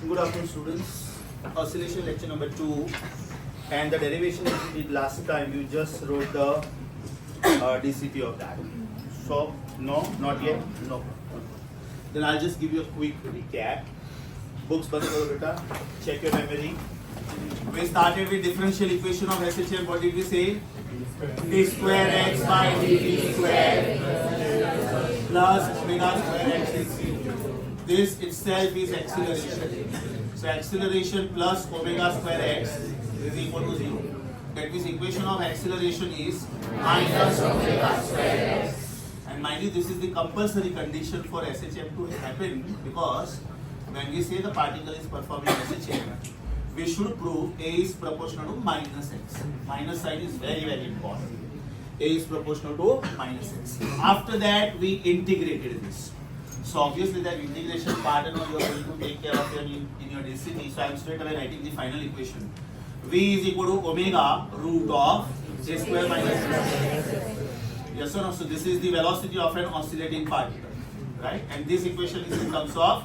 Good afternoon, students. Oscillation lecture number 2, and the derivation that we did last time, you just wrote the DCT of that. So, no, not yet, no. Then I'll just give you a quick recap. Books band karo beta, check your memory. We started with differential equation of SHM. What did we say? D square x by dt square plus omega square x is 0. This itself is acceleration. So acceleration plus omega square x is equal to 0. That means equation of acceleration is minus omega square x. And mind you, this is the compulsory condition for SHM to happen, because when we say the particle is performing SHM, we should prove A is proportional to minus x. Minus sign is very, very important. A is proportional to minus x. After that, we integrated this. So obviously that integration part and all you are going to take care of in your DCT. So I am straight away writing the final equation. V is equal to omega root of a square minus b. Yes or no? So this is the velocity of an oscillating particle, right? And this equation is in terms of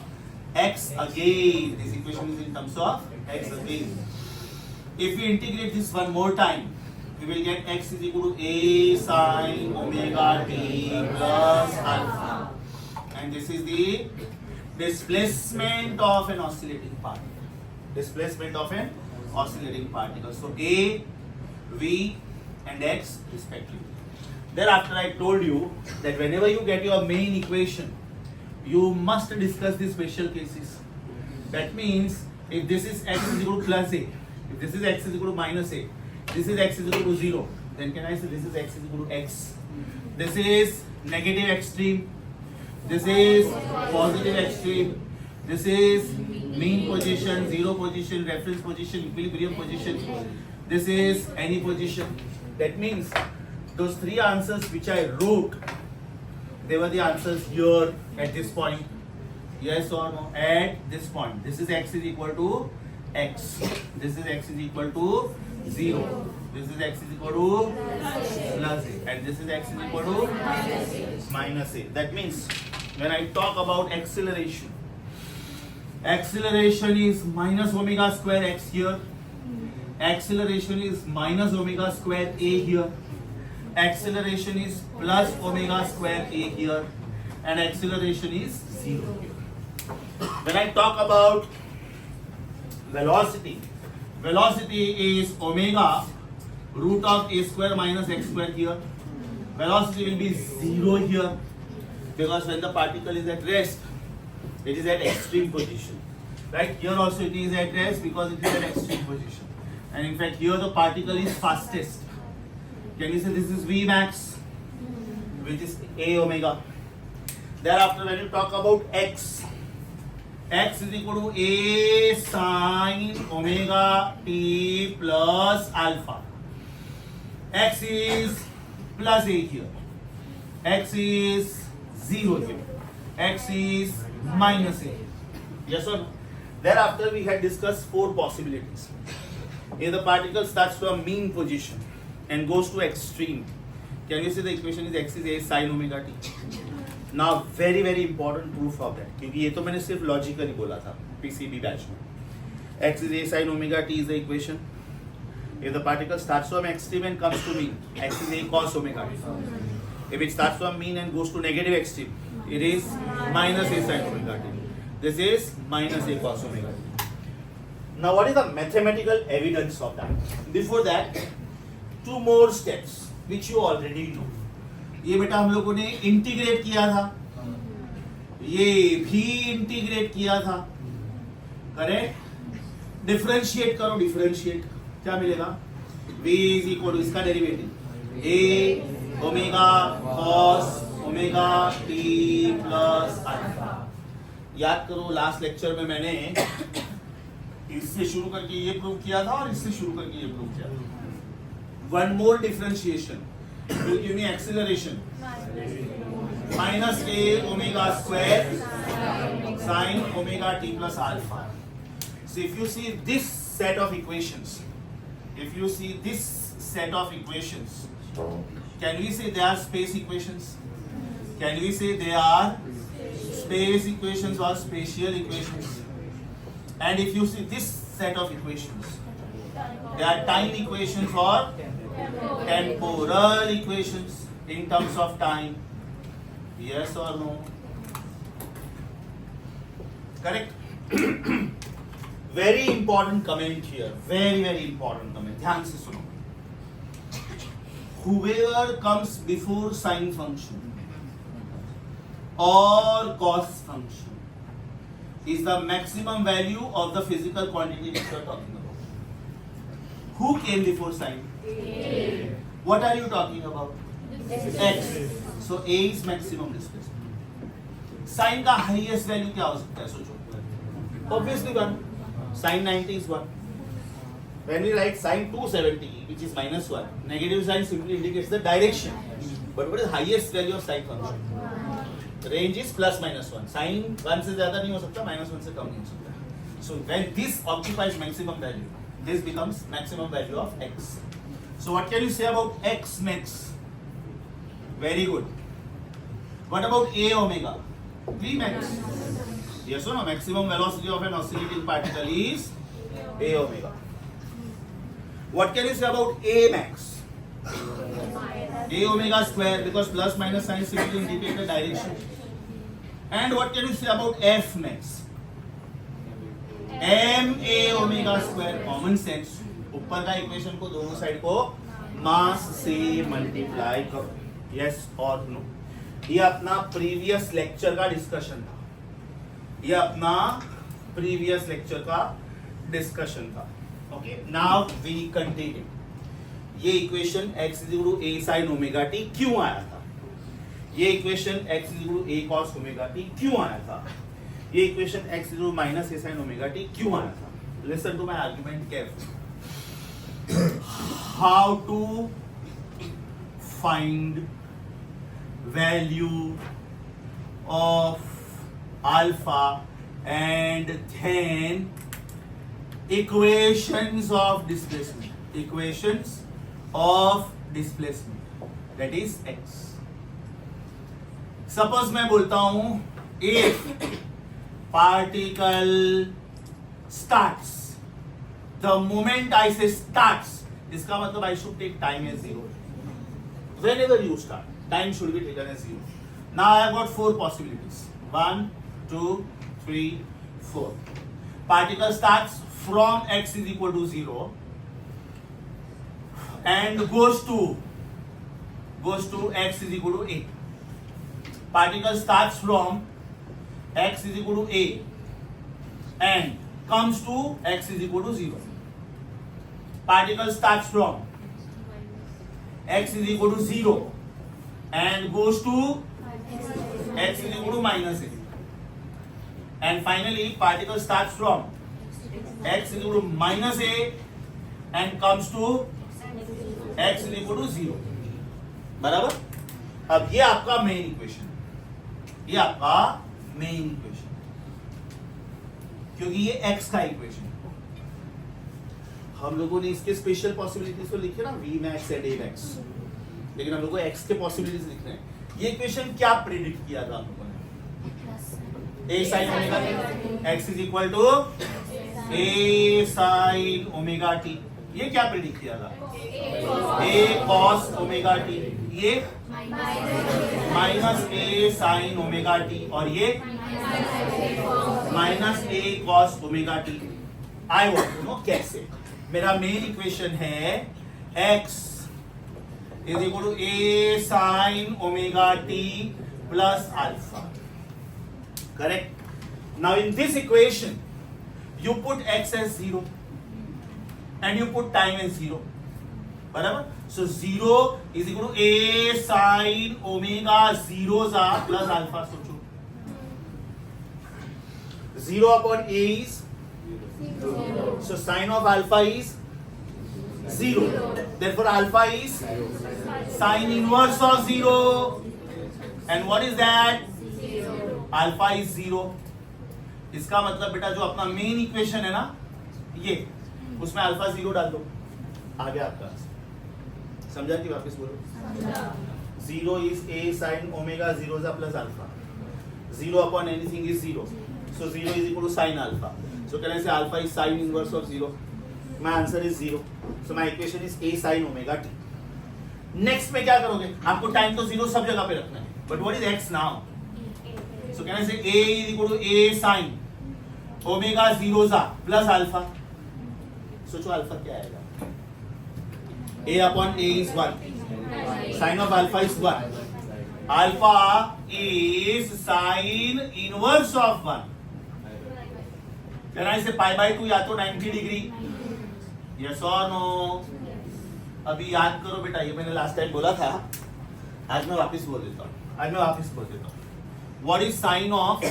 x again. This equation is in terms of x again. If we integrate this one more time, we will get x is equal to a sine omega t plus alpha. And this is the displacement of an oscillating particle. Displacement of an oscillating particle. So A, V and X respectively. Thereafter I told you that whenever you get your main equation, you must discuss the special cases. That means if this is x is equal to plus a, if this is x is equal to minus a, this is x is equal to 0, then can I say this is x is equal to x? This is negative extreme. This is positive extreme. This is mean position, zero position, reference position, equilibrium position. This is any position. That means those three answers which I wrote, they were the answers here at this point. Yes or no? At this point. This is x is equal to x. This is x is equal to 0. This is x is equal to plus a. And this is x is equal to minus a. That means when I talk about acceleration, acceleration is minus omega square x here. Acceleration is minus omega square a here. Acceleration is plus omega square a here. And acceleration is 0 here. When I talk about velocity, velocity is omega root of a square minus x square here. Velocity will be 0 here, because when the particle is at rest, it is at extreme position. Right? Here also it is at rest because it is at extreme position. And in fact here the particle is fastest. Can you say this is V max, which is a omega. Thereafter when you talk about x, x is equal to a sine omega t plus alpha. X is plus a here. X is 0 here. X is minus a. Yes or no? Thereafter we had discussed 4 possibilities. If the particle starts from mean position and goes to extreme, can we say the equation is x is a sine omega t? Now very very important proof of that, क्योंकि ये तो मैंने सिर्फ logically बोला था PCB batch में. X is a sine omega t is the equation. If the particle starts from extreme and comes to mean, x is a cos omega t. If it starts from mean and goes to negative extreme, it is minus a sin omega t. This is minus a cos omega t. Now what is the mathematical evidence of that? Before that, 2 more steps which you already know. ये बेटा हम लोगों ने integrate किया था, ये भी integrate किया था, करेक्ट? डिफरेंशिएट करो, डिफरेंशिएट क्या मिलेगा? v इज इक्वल टू इसका derivative a omega cos omega t plus alpha. याद करो लास्ट लेक्चर में मैंने इससे शुरू करके ये प्रूव किया था और इससे शुरू करके ये प्रूव किया था. One more differentiation will give me acceleration minus a omega square sine omega t plus alpha. So if you see this set of equations, can we say they are space equations? Can we say they are space equations or spatial equations? And if you see this set of equations, they are time equations or temporal equations in terms of time. Yes or no? Correct? Very important comment here. Very, very important comment. ध्यान से सुनो. Whoever comes before sine function or cos function is the maximum value of the physical quantity which you are talking about. Who came before sine? A. What are you talking about? X. So A is maximum displacement. Sine का highest value क्या हो सकता है? सोचो. Obviously 1. Sine 90 is 1. When we write sine 270, which is minus 1, negative sign simply indicates the direction. But what is the highest value of sine function? Range is plus minus 1. Sine 1 से ज़्यादा नहीं हो सकता, minus 1 से कम नहीं हो सकता. So when this occupies maximum value, this becomes maximum value of x. So what can you say about x max? Very good. What about a omega? V max. Yes or no? Maximum velocity of an oscillating particle is a omega. What can you say about a max? A omega square, because plus minus sign simply indicate the direction. And what can you say about f max? m a omega square. Common sense. ऊपर का equation को दोनों side को मास से multiply करो. Yes और no. ये अपना प्रीवियस लेक्चर का डिस्कशन था. ये अपना प्रीवियस लेक्चर का डिस्कशन था. Okay, now we continue. ये equation x is equal to a sin omega t क्यों आया था? ये equation x is equal to a cos omega t क्यों आया था? ये equation x is equal to minus a sin omega t क्यों आया था? Listen to my argument carefully. How to find value of alpha and then equations of displacement. Equations of displacement, that is x. Suppose मैं बोलता हूं if particle starts, the moment I say starts, इसका मतलब I should take time as 0. Whenever you start, time should be taken as 0. Now I have got 4 possibilities. 1, 2, 3, 4. Particle starts from x is equal to 0 and goes to x is equal to a. Particle starts from x is equal to a and comes to x is equal to 0. Particle starts from x is equal to 0 and goes to x is equal to minus a. And finally, particle starts from x is equal to minus a and comes to x is equal to 0. बराबर? अब ये आपका main equation, ये आपका main equation, क्योंकि ये x का equation. हम लोगों ने इसके स्पेशल पॉसिबिलिटीज तो लिखे ना, v max and a max, लेकिन हम लोगों को x के पॉसिबिलिटीज लिखने हैं. ये इक्वेशन क्या प्रेडिक्ट किया था हम लोगों ने? a sin omega t, x is equal to a sin omega t. ये क्या प्रेडिक्ट किया था? a cos omega t. ये minus a sin omega t और ये minus a cos omega t. I want to know कैसे. मेरा main equation है x is equal to a sin omega t plus alpha. Correct? Now in this equation, you put x as 0 and you put time as 0. बराबर? So 0 is equal to a sin omega 0 plus alpha. सोचो. 0 upon a is 0. So sin of alpha is 0. Therefore alpha is sin inverse of 0. And what is that? 0. Alpha is 0. इसका मतलब बेटा जो अपना main equation है ना, ये उसमें अल्फा 0 डाल दो, आ गया आपका. समझा कि वापस बोलो? 0 is a sin omega 0 plus alpha. 0 upon anything is 0. So 0 is equal to sin alpha. So can I say alpha is sine inverse of 0? My answer is 0. So my equation is a sin omega t. Next में क्या करोगे? आपको time तो 0 सब जगह पे रखना है. But what is x now? So can I say a is equal to a sin omega 0 plus alpha? सोचो alpha क्या आएगा? A upon a is 1. Sin of alpha is 1. Alpha is sine inverse of 1. Can I say pi by 2 या तो 90 degree? Yes or no? अभी याद करो बेटा, ये मैंने लास्ट टाइम बोला था, आज मैं वापस बोल देता हूँ. What is sine of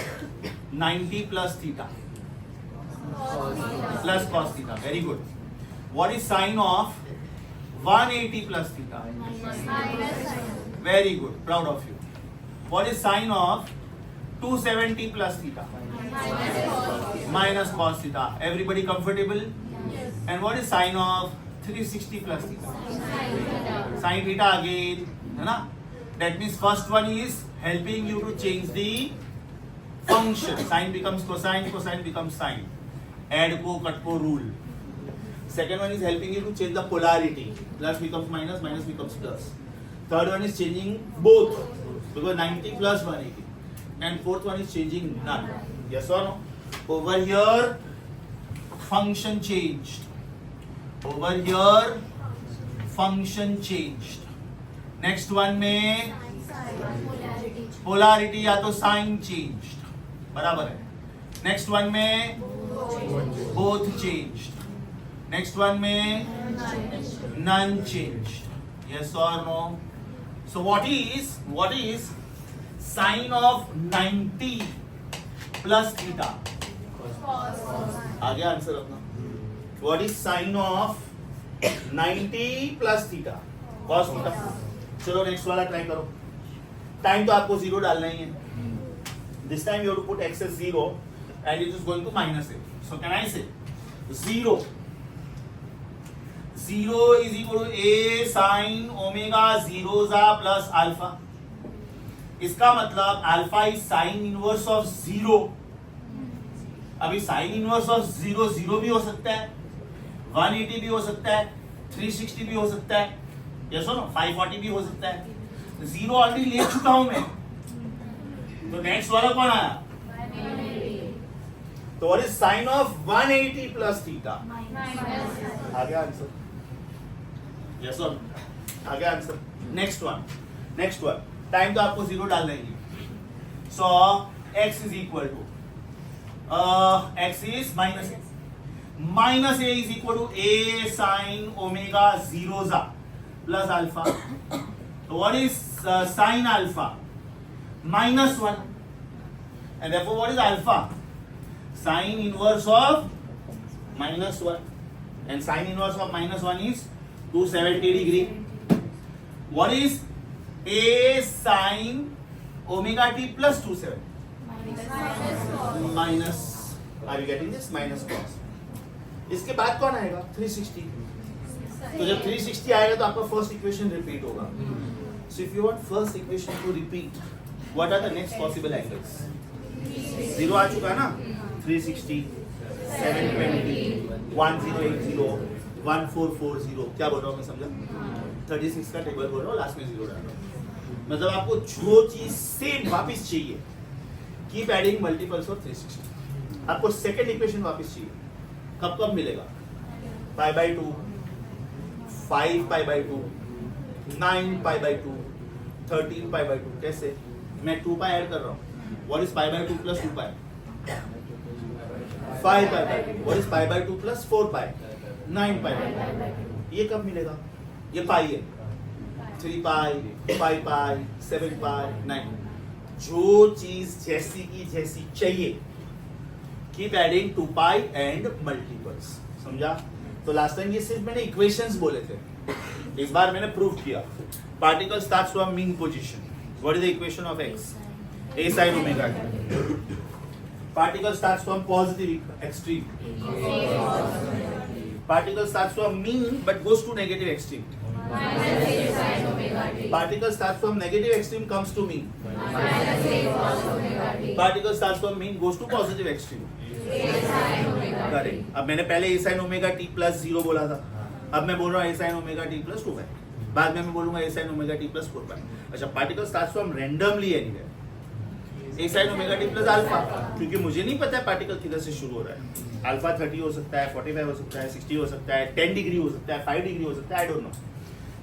90 plus theta? Plus cos theta. Very good. What is sine of 180 plus theta? Very good. Proud of you. What is sine of 270 plus theta? Minus cos theta. Everybody comfortable? Yes. And what is sine of 360 plus theta? Sin theta again. है ना? That means first one is helping you to change the function. Sine becomes cosine, cosine becomes sine. Add को, cut को rule. Second one is helping you to change the polarity. Plus becomes minus, minus becomes plus. Third one is changing both, because 90 plus 180. And fourth one is changing none. Yes or no? Over here, function changed. Over here, function changed. Next one में polarity या तो sign changed. बराबर है. Next one में both changed. Next one में none changed. Yes or no? So what is sine of 90 plus theta? आगे answer अपना. What is sine of 90 plus theta? Cos theta. चलो नेक्स्ट वाला ट्राई करो. Time तो आपको 0 डालना ही है. This time you have to put x as 0 and it is going to minus it. So can I say 0 is equal to a sin omega 0 plus alpha. इसका मतलब alpha is sine inverse of 0. अभी sine inverse of 0 0 भी हो सकता है, 180 भी हो सकता है, 360 भी हो सकता है, यस और नो 540 भी हो सकता है. 0 ऑलरेडी ले चुका हूं मैं, तो नेक्स्ट वाला कौन आया? तो what is sign of 180 plus theta? आगे आंसर. यस और आगे आंसर. नेक्स्ट वन टाइम तो आपको 0 डालना ही है. So x is equal to x is minus a is equal to a sine omega 0 plus alpha. तो what is sine alpha? -1. and therefore what is alpha? Sine inverse of -1, and sine inverse of -1 is 270 degree. What is a sin omega t plus 270? Minus. Are you getting this? Minus cos. इसके बाद कौन आएगा? 360. तो जब 360 आएगा तो आपका first equation repeat होगा. So if you want first equation to repeat, what are the next possible angles? 0 आ चुका है ना? 360, 720, 1080, 1440. क्या बोल रहा हूँ मैं, समझा? 36 का टेबल बोल रहा हूँ, लास्ट में 0 डाल रहा हूँ. मतलब आपको जो चीज सेम वापस चाहिए, कीप एडिंग मल्टीपल्स ऑफ 360. आपको सेकंड इक्वेशन वापस चाहिए. कब मिलेगा? Pi by 2, 5 pi by 2, 9 pi by 2, 13 pi by 2. कैसे? मैं 2 पाई ऐड कर रहा हूँ. What is pi by 2 plus 2 pi? 5 pi by 2. What is pi by 2 plus 4 pi? 9 pi by 2. ये कब मिलेगा? ये पाई है. 3 pi, 5 pi, 7 pi, 9. जो चीज जैसी की जैसी चाहिए, keep adding 2 pi and multiples. समझा? तो लास्ट टाइम ये सिर्फ मैंने इक्वेशंस बोले थे, इस बार मैंने प्रूव किया. Particle starts from mean position. What is the equation of x? A sin omega t. Particle starts from positive extreme. Particle starts from mean but goes to negative extreme. Particle starts from negative extreme, comes to mean. Particle starts from mean, goes to positive extreme. Correct. अब मैंने पहले a sin omega t plus 0 बोला था. अब मैं बोल रहा हूँ a sin omega t plus 2 pi. बाद में मैं बोलूंगा a sin omega t plus 4 pi. अच्छा, particle starts from randomly anywhere. a sin omega t plus alpha, क्योंकि मुझे नहीं पता है पार्टिकल किधर से शुरू हो रहा है. अल्फा 30 हो सकता है, 45 हो सकता है, 60 हो सकता है, 10 डिग्री हो सकता है, 5 डिग्री हो सकता है, आई don't no.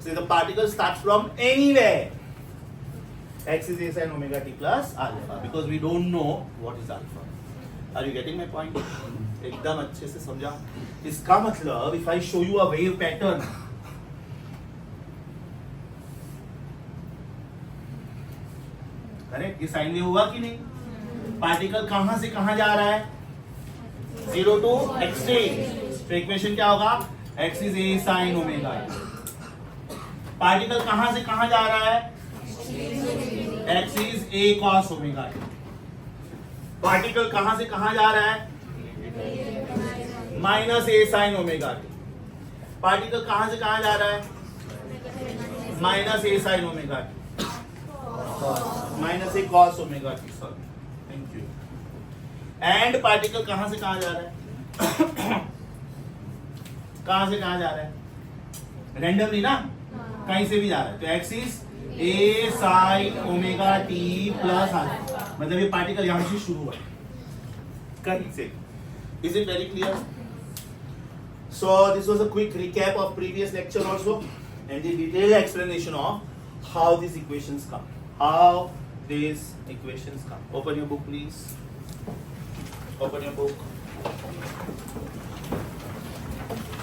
So the particle starts from anywhere. X is a sin omega t plus alpha because we don't know what is alpha. Are you getting my point? एकदम अच्छे से समझा. इसका मतलब if I show you a wave pattern, correct, ये sine wave हुआ कि नहीं? पार्टिकल कहां से कहां जा रहा है? 0 to extreme. तो इक्वेशन क्या होगा? x is a sin omega. Particle कहां से कहां जा रहा है? x is a cos omega. Particle कहां से कहां जा रहा है? Minus a sin omega. Particle कहां से कहां जा रहा है? Minus a sin omega. Minus A cos omega T. Sorry, thank you. And particle कहां से कहां जा रहा है? कहां से कहां जा रहा है? रैंडमली ना, कहीं से भी जा रहा है. तो x is A sine omega t plus alpha, मतलब ये पार्टिकल यहां से शुरू हुआ है, कहीं से. Is it very clear? So this was a quick recap of previous lecture also and the detailed explanation of how this equations come. How these equations come. Open your book, please. Open your book.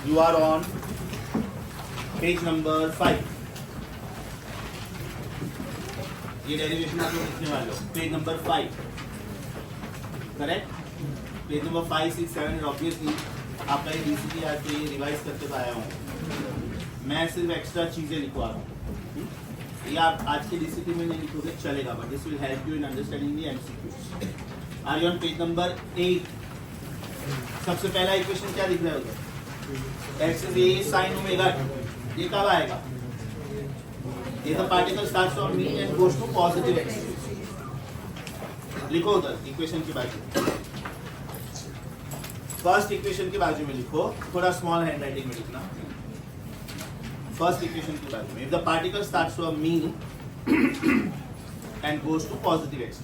You are on page number 5. ये derivation आप लोग लिखने वाले हो. Page number 5. Correct? Page number 5, 6, 7 is obviously आपका ये DCT आज के रिवाइज करके आया हूँ. मैं सिर्फ एक्स्ट्रा चीजें लिखवा रहा हूँ. ये आप आज के डीसीटी में नहीं लिखोगे चलेगा, but this will help you in understanding the MCQs. Are you on page number 8? सबसे पहला इक्वेशन क्या दिख रहा है उधर? x is a sin omega. ये कब आएगा? ये the particle starts from mean and goes to positive x. लिखो उधर इक्वेशन की बाजू. फर्स्ट इक्वेशन की बाजू में लिखो, थोड़ा स्मॉल हैंडराइटिंग में लिखना. फर्स्ट इक्वेशन की बात में, if the particle starts from mean and goes to positive x.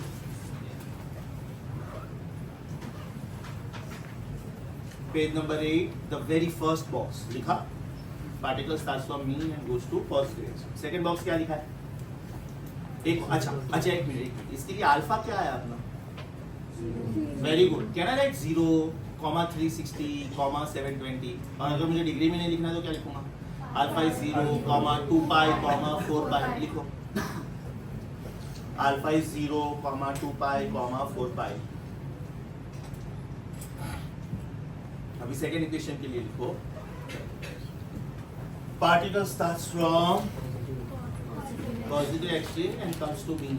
Page number 8, the very first box लिखा, particle starts from mean and goes to positive x. Second box क्या लिखा है? अच्छा एक मिनट, इसके लिए अल्फा क्या है अपना? Very good. Can I right 0, 360, 720? और अगर मुझे डिग्री में नहीं लिखना तो क्या लिखूंगा? अल्फा इज 0, 2 पाई, 4 पाई. लिखो अल्फा इज 0, 2 पाई, 4 पाई. अभी सेकेंड इक्वेशन के लिए लिखो, particle starts from positive extreme and comes to mean.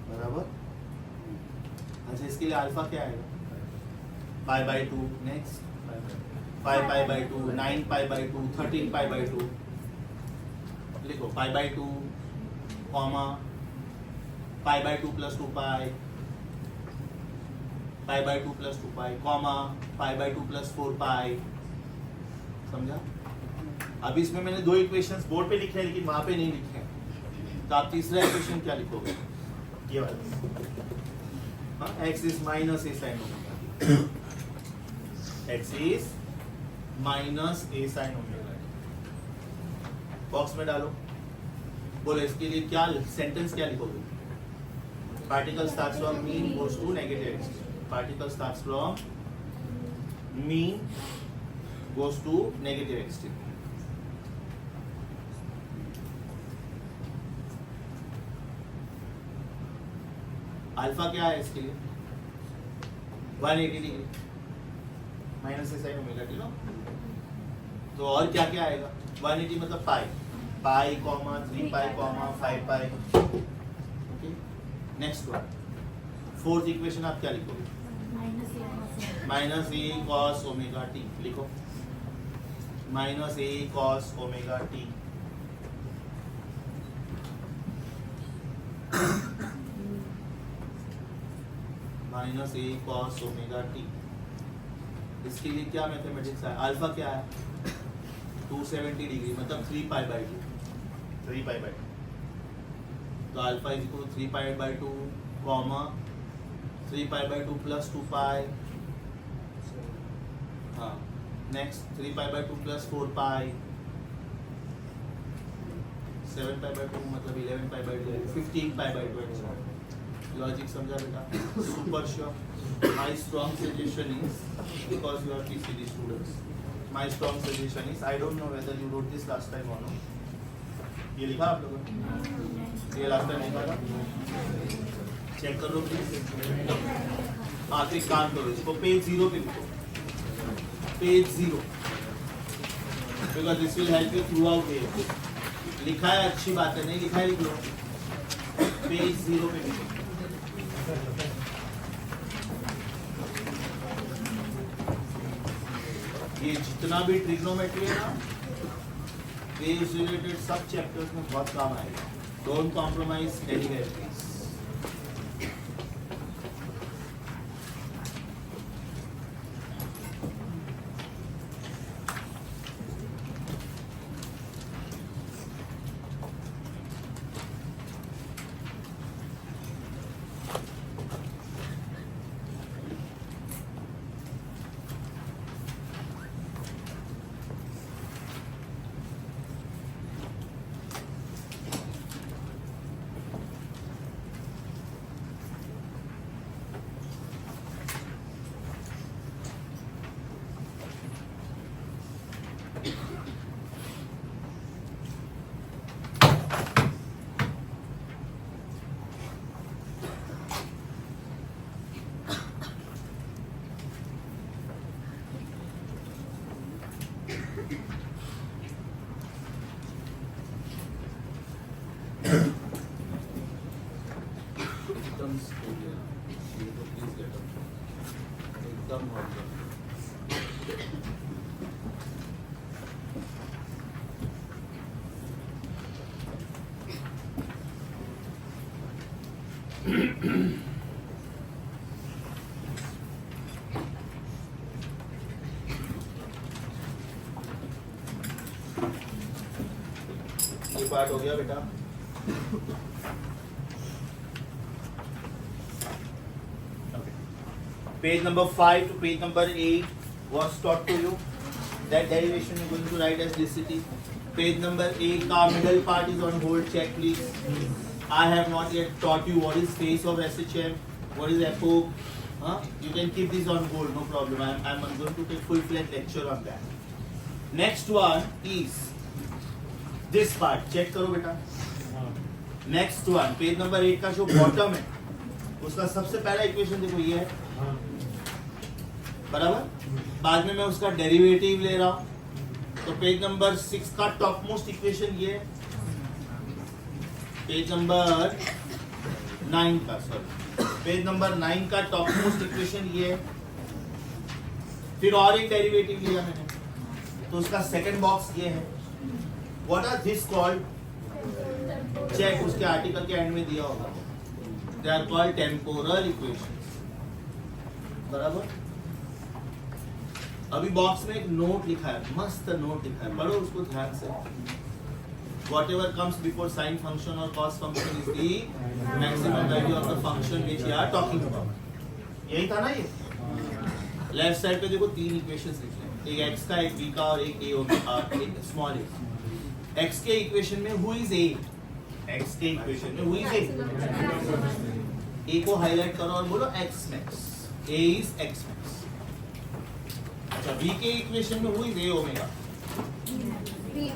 बराबर. अच्छा, इसके लिए अल्फा क्या आएगा? Pi by 2. Next 5 pi by 2, 9 pi by 2, 13 pi by 2. लिखो pi by 2, comma pi by 2 plus 2 pi, pi by 2 plus 2 pi, comma pi by 2 plus 4 pi. समझा? अब इसमें मैंने 2 इक्वेशंस बोर्ड पे लिखे हैं लेकिन वहां पे नहीं लिखे हैं. तो आप तीसरा इक्वेशन क्या लिखोगे? ये वाला. x is minus a sin omega. x is minus a sin omega. Box में डालो. बोलो इसके लिए क्या सेंटेंस क्या लिखोगे? Particle starts from mean goes to negative extreme. Particle starts from mean goes to negative extreme. Alpha क्या है इसके लिए? 180 degree minus A sine omega t. तो और क्या क्या आएगा? 180 मतलब pi, 3 pi, 5 pi. Next one, fourth equation आप क्या लिखोगे? Minus A cos omega t लिखो, minus A cos omega T. Minus A cos omega T. इसके लिए क्या मैथमेटिक्स है? अल्फा क्या है? 270 डिग्री, मतलब 3 पाई बाई 2, 3 पाई बाई 2। तो alpha is equal 3 pi by 2 comma 3 pi by 2 plus 2 pi, हाँ next 3 pi by 2 plus 4 pi, 7 pi by 2 मतलब 11 pi by 2, 15 pi by 2। Logic समझा बेटा? Super sure. My strong suggestion is, because you are PCD students, my strong suggestion is, I don't know whether you wrote this last time और not. ये लिखा आप लोगों ने? ये लास्ट टाइम लिखा था? चेक कर लो प्लीज। आखिरी काम करो, इसको पेज 0 पे लिखो, page 0, because this will help you through out day. लिखा है अच्छी बात है, नहीं लिखा है लिख लो, पेज 0 पे लिखो। ये जितना भी ट्रिग्नोमेट्री है ना, बेस रिलेटेड सब चैप्टर्स में बहुत काम आएगा। Don't compromise anywhere please. एकदम स्कूल है, ये तो प्लीज गेट अप, एकदम बहुत ये पार्ट हो गया बेटा। Page number 5 to page number 8 was taught to you. That derivation you're going to write as dct. Page number 8 का middle part is on hold. Check please. I have not yet taught you what is phase of SHM, what is epoch. You can keep this on hold, no problem. I'm going to take full-fledged lecture on that. Next one is this part. Check करो बेटा. Next one, page number 8 का जो bottom है, उसका सबसे पहला equation देखो ये है, बराबर। बाद में मैं उसका डेरिवेटिव ले रहा हूं, तो पेज नंबर 6 का टॉप मोस्ट इक्वेशन ये है, पेज नंबर 9 का, सॉरी पेज नंबर 9 का टॉप मोस्ट इक्वेशन ये है। फिर और एक डेरिवेटिव लिया मैंने, तो उसका सेकंड बॉक्स ये है। What are this called? Check, उसके आर्टिकल के एंड में दिया होगा। They are called temporal equations, बराबर। अभी बॉक्स में एक नोट लिखा है, मस्त नोट लिखा है, पढ़ो उसको ध्यान से। Whatever comes before sin function or cos function is the maximum value of the function which we are talking about। यही था ना ये? लेफ्ट साइड पे देखो 3 इक्वेशंस लिखे हैं, एक x का, एक b का और एक एक स्मॉल a। x के इक्वेशन में who is a? x के इक्वेशन में who is a? a को हाईलाइट करो और बोलो x max। a is x max। अच्छा, b के इक्वेशन में who is a omega?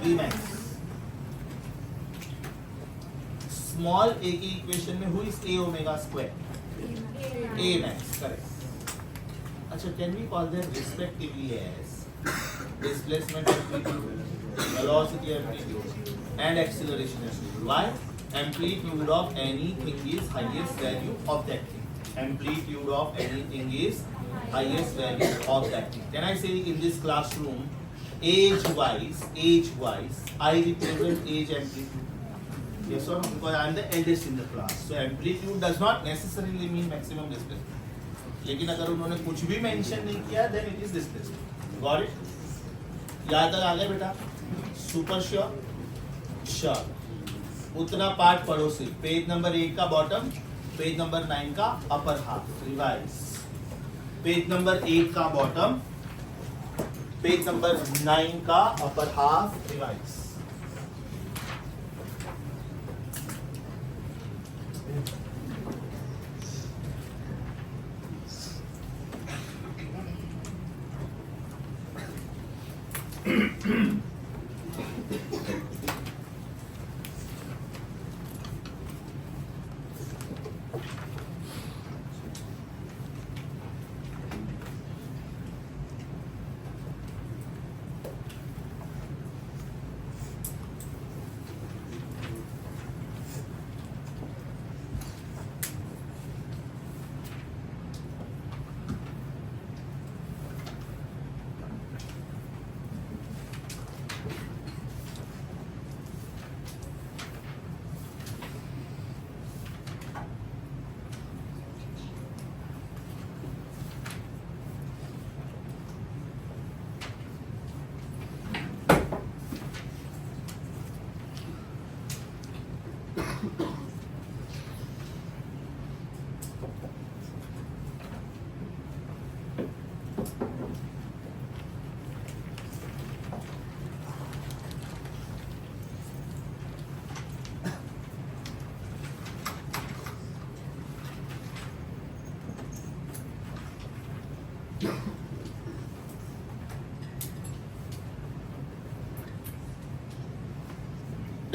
b max। Small a की इक्वेशन में who is a omega square? a max, correct. अच्छा, can we call them respectively as displacement amplitude, velocity amplitude and acceleration amplitude. Why? Amplitude of anything is highest value of that thing. Amplitude of anything is highest value of that thing. Then I say in this classroom, age-wise, I represent age amplitude. Yes or no? Because I am the eldest in the class. So amplitude does not necessarily mean maximum displacement. लेकिन अगर उन्होंने कुछ भी mention नहीं किया, then it is displacement. Got it? याद तक आ गया बेटा? Super sure? Sure. उतना पार्ट पढ़ो सिर्फ. पेज नंबर 8 का बॉटम, पेज नंबर 9 का upper half. Revise. Page number 8 का बॉटम, पेज नंबर 9 का upper half. Revise.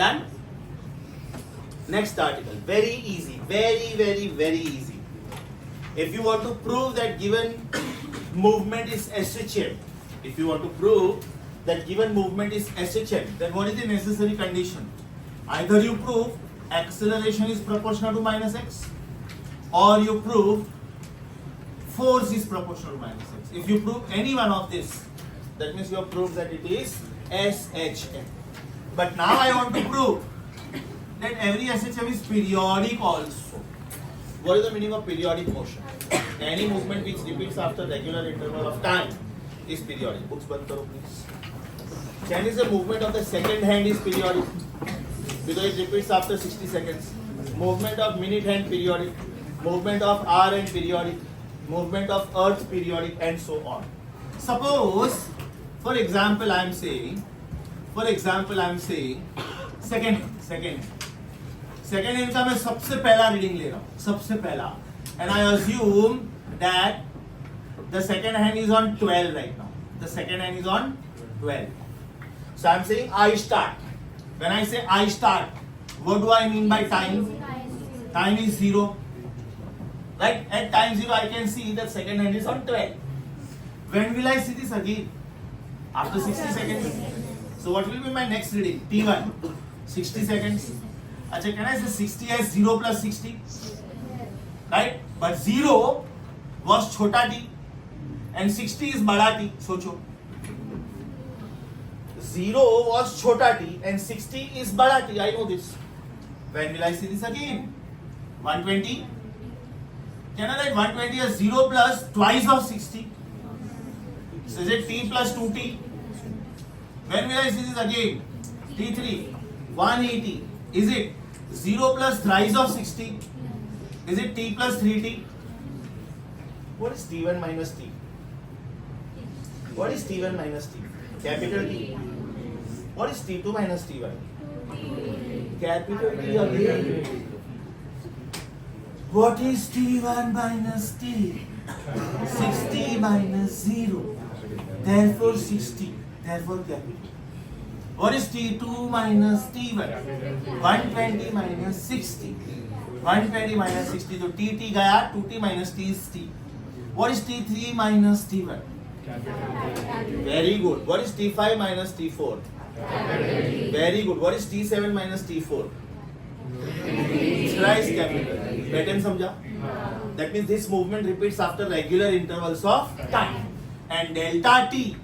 Done? Next article. Very easy. Very easy. If you want to prove that given movement is SHM, then what is the necessary condition? Either you prove acceleration is proportional to minus x, or you prove force is proportional to minus x. If you prove any one of this, that means you have proved that it is SHM. But now I want to prove that every SHM is periodic also. What is the meaning of periodic motion? Any movement which repeats after regular interval of time is periodic. Books band karo please. Chinese the movement of the second hand is periodic because it repeats after 60 seconds. Movement of minute hand periodic. Movement of hour hand periodic. Movement of earth periodic, and so on. Suppose, for example, I am saying second hand का मैं सबसे पहला reading ले रहा हूँ, सबसे पहला, and I assume that the second hand is on 12 right now. The second hand is on 12. So I am saying I start. When I say I start, what do I mean by time? Time is 0. Right? At time 0 I can see that second hand is on 12. When will I see this again? After 60 seconds. So what will be my next reading? T1. 60 seconds. Achha, can I say 60 as 0 plus 60? Right? But 0 was chota t and 60 is bada t. Socho. 0 was chota t and 60 is bada t. I know this. When will I see this again? 120. Can I write 120 as 0 plus twice of 60? So is it t plus 2t? When will I see this again? T3. 180. Is it 0 plus thrice of 60? Is it t plus 3t? What is t1 minus t? What is t1 minus t? Capital T. What is t2 minus t1? Capital T again. What is t1 minus t? 60 minus 0. Therefore 60. Therefore capital. What is t2 minus t1? 120 minus 60. 120 minus 60. So tt gaya, 2t minus t is t. What is t3 minus t1? Very good. What is t5 minus t4? Very good. What is t7 minus t4? Thrice capital. Pattern समझा? That means this movement repeats after regular intervals of time. And delta t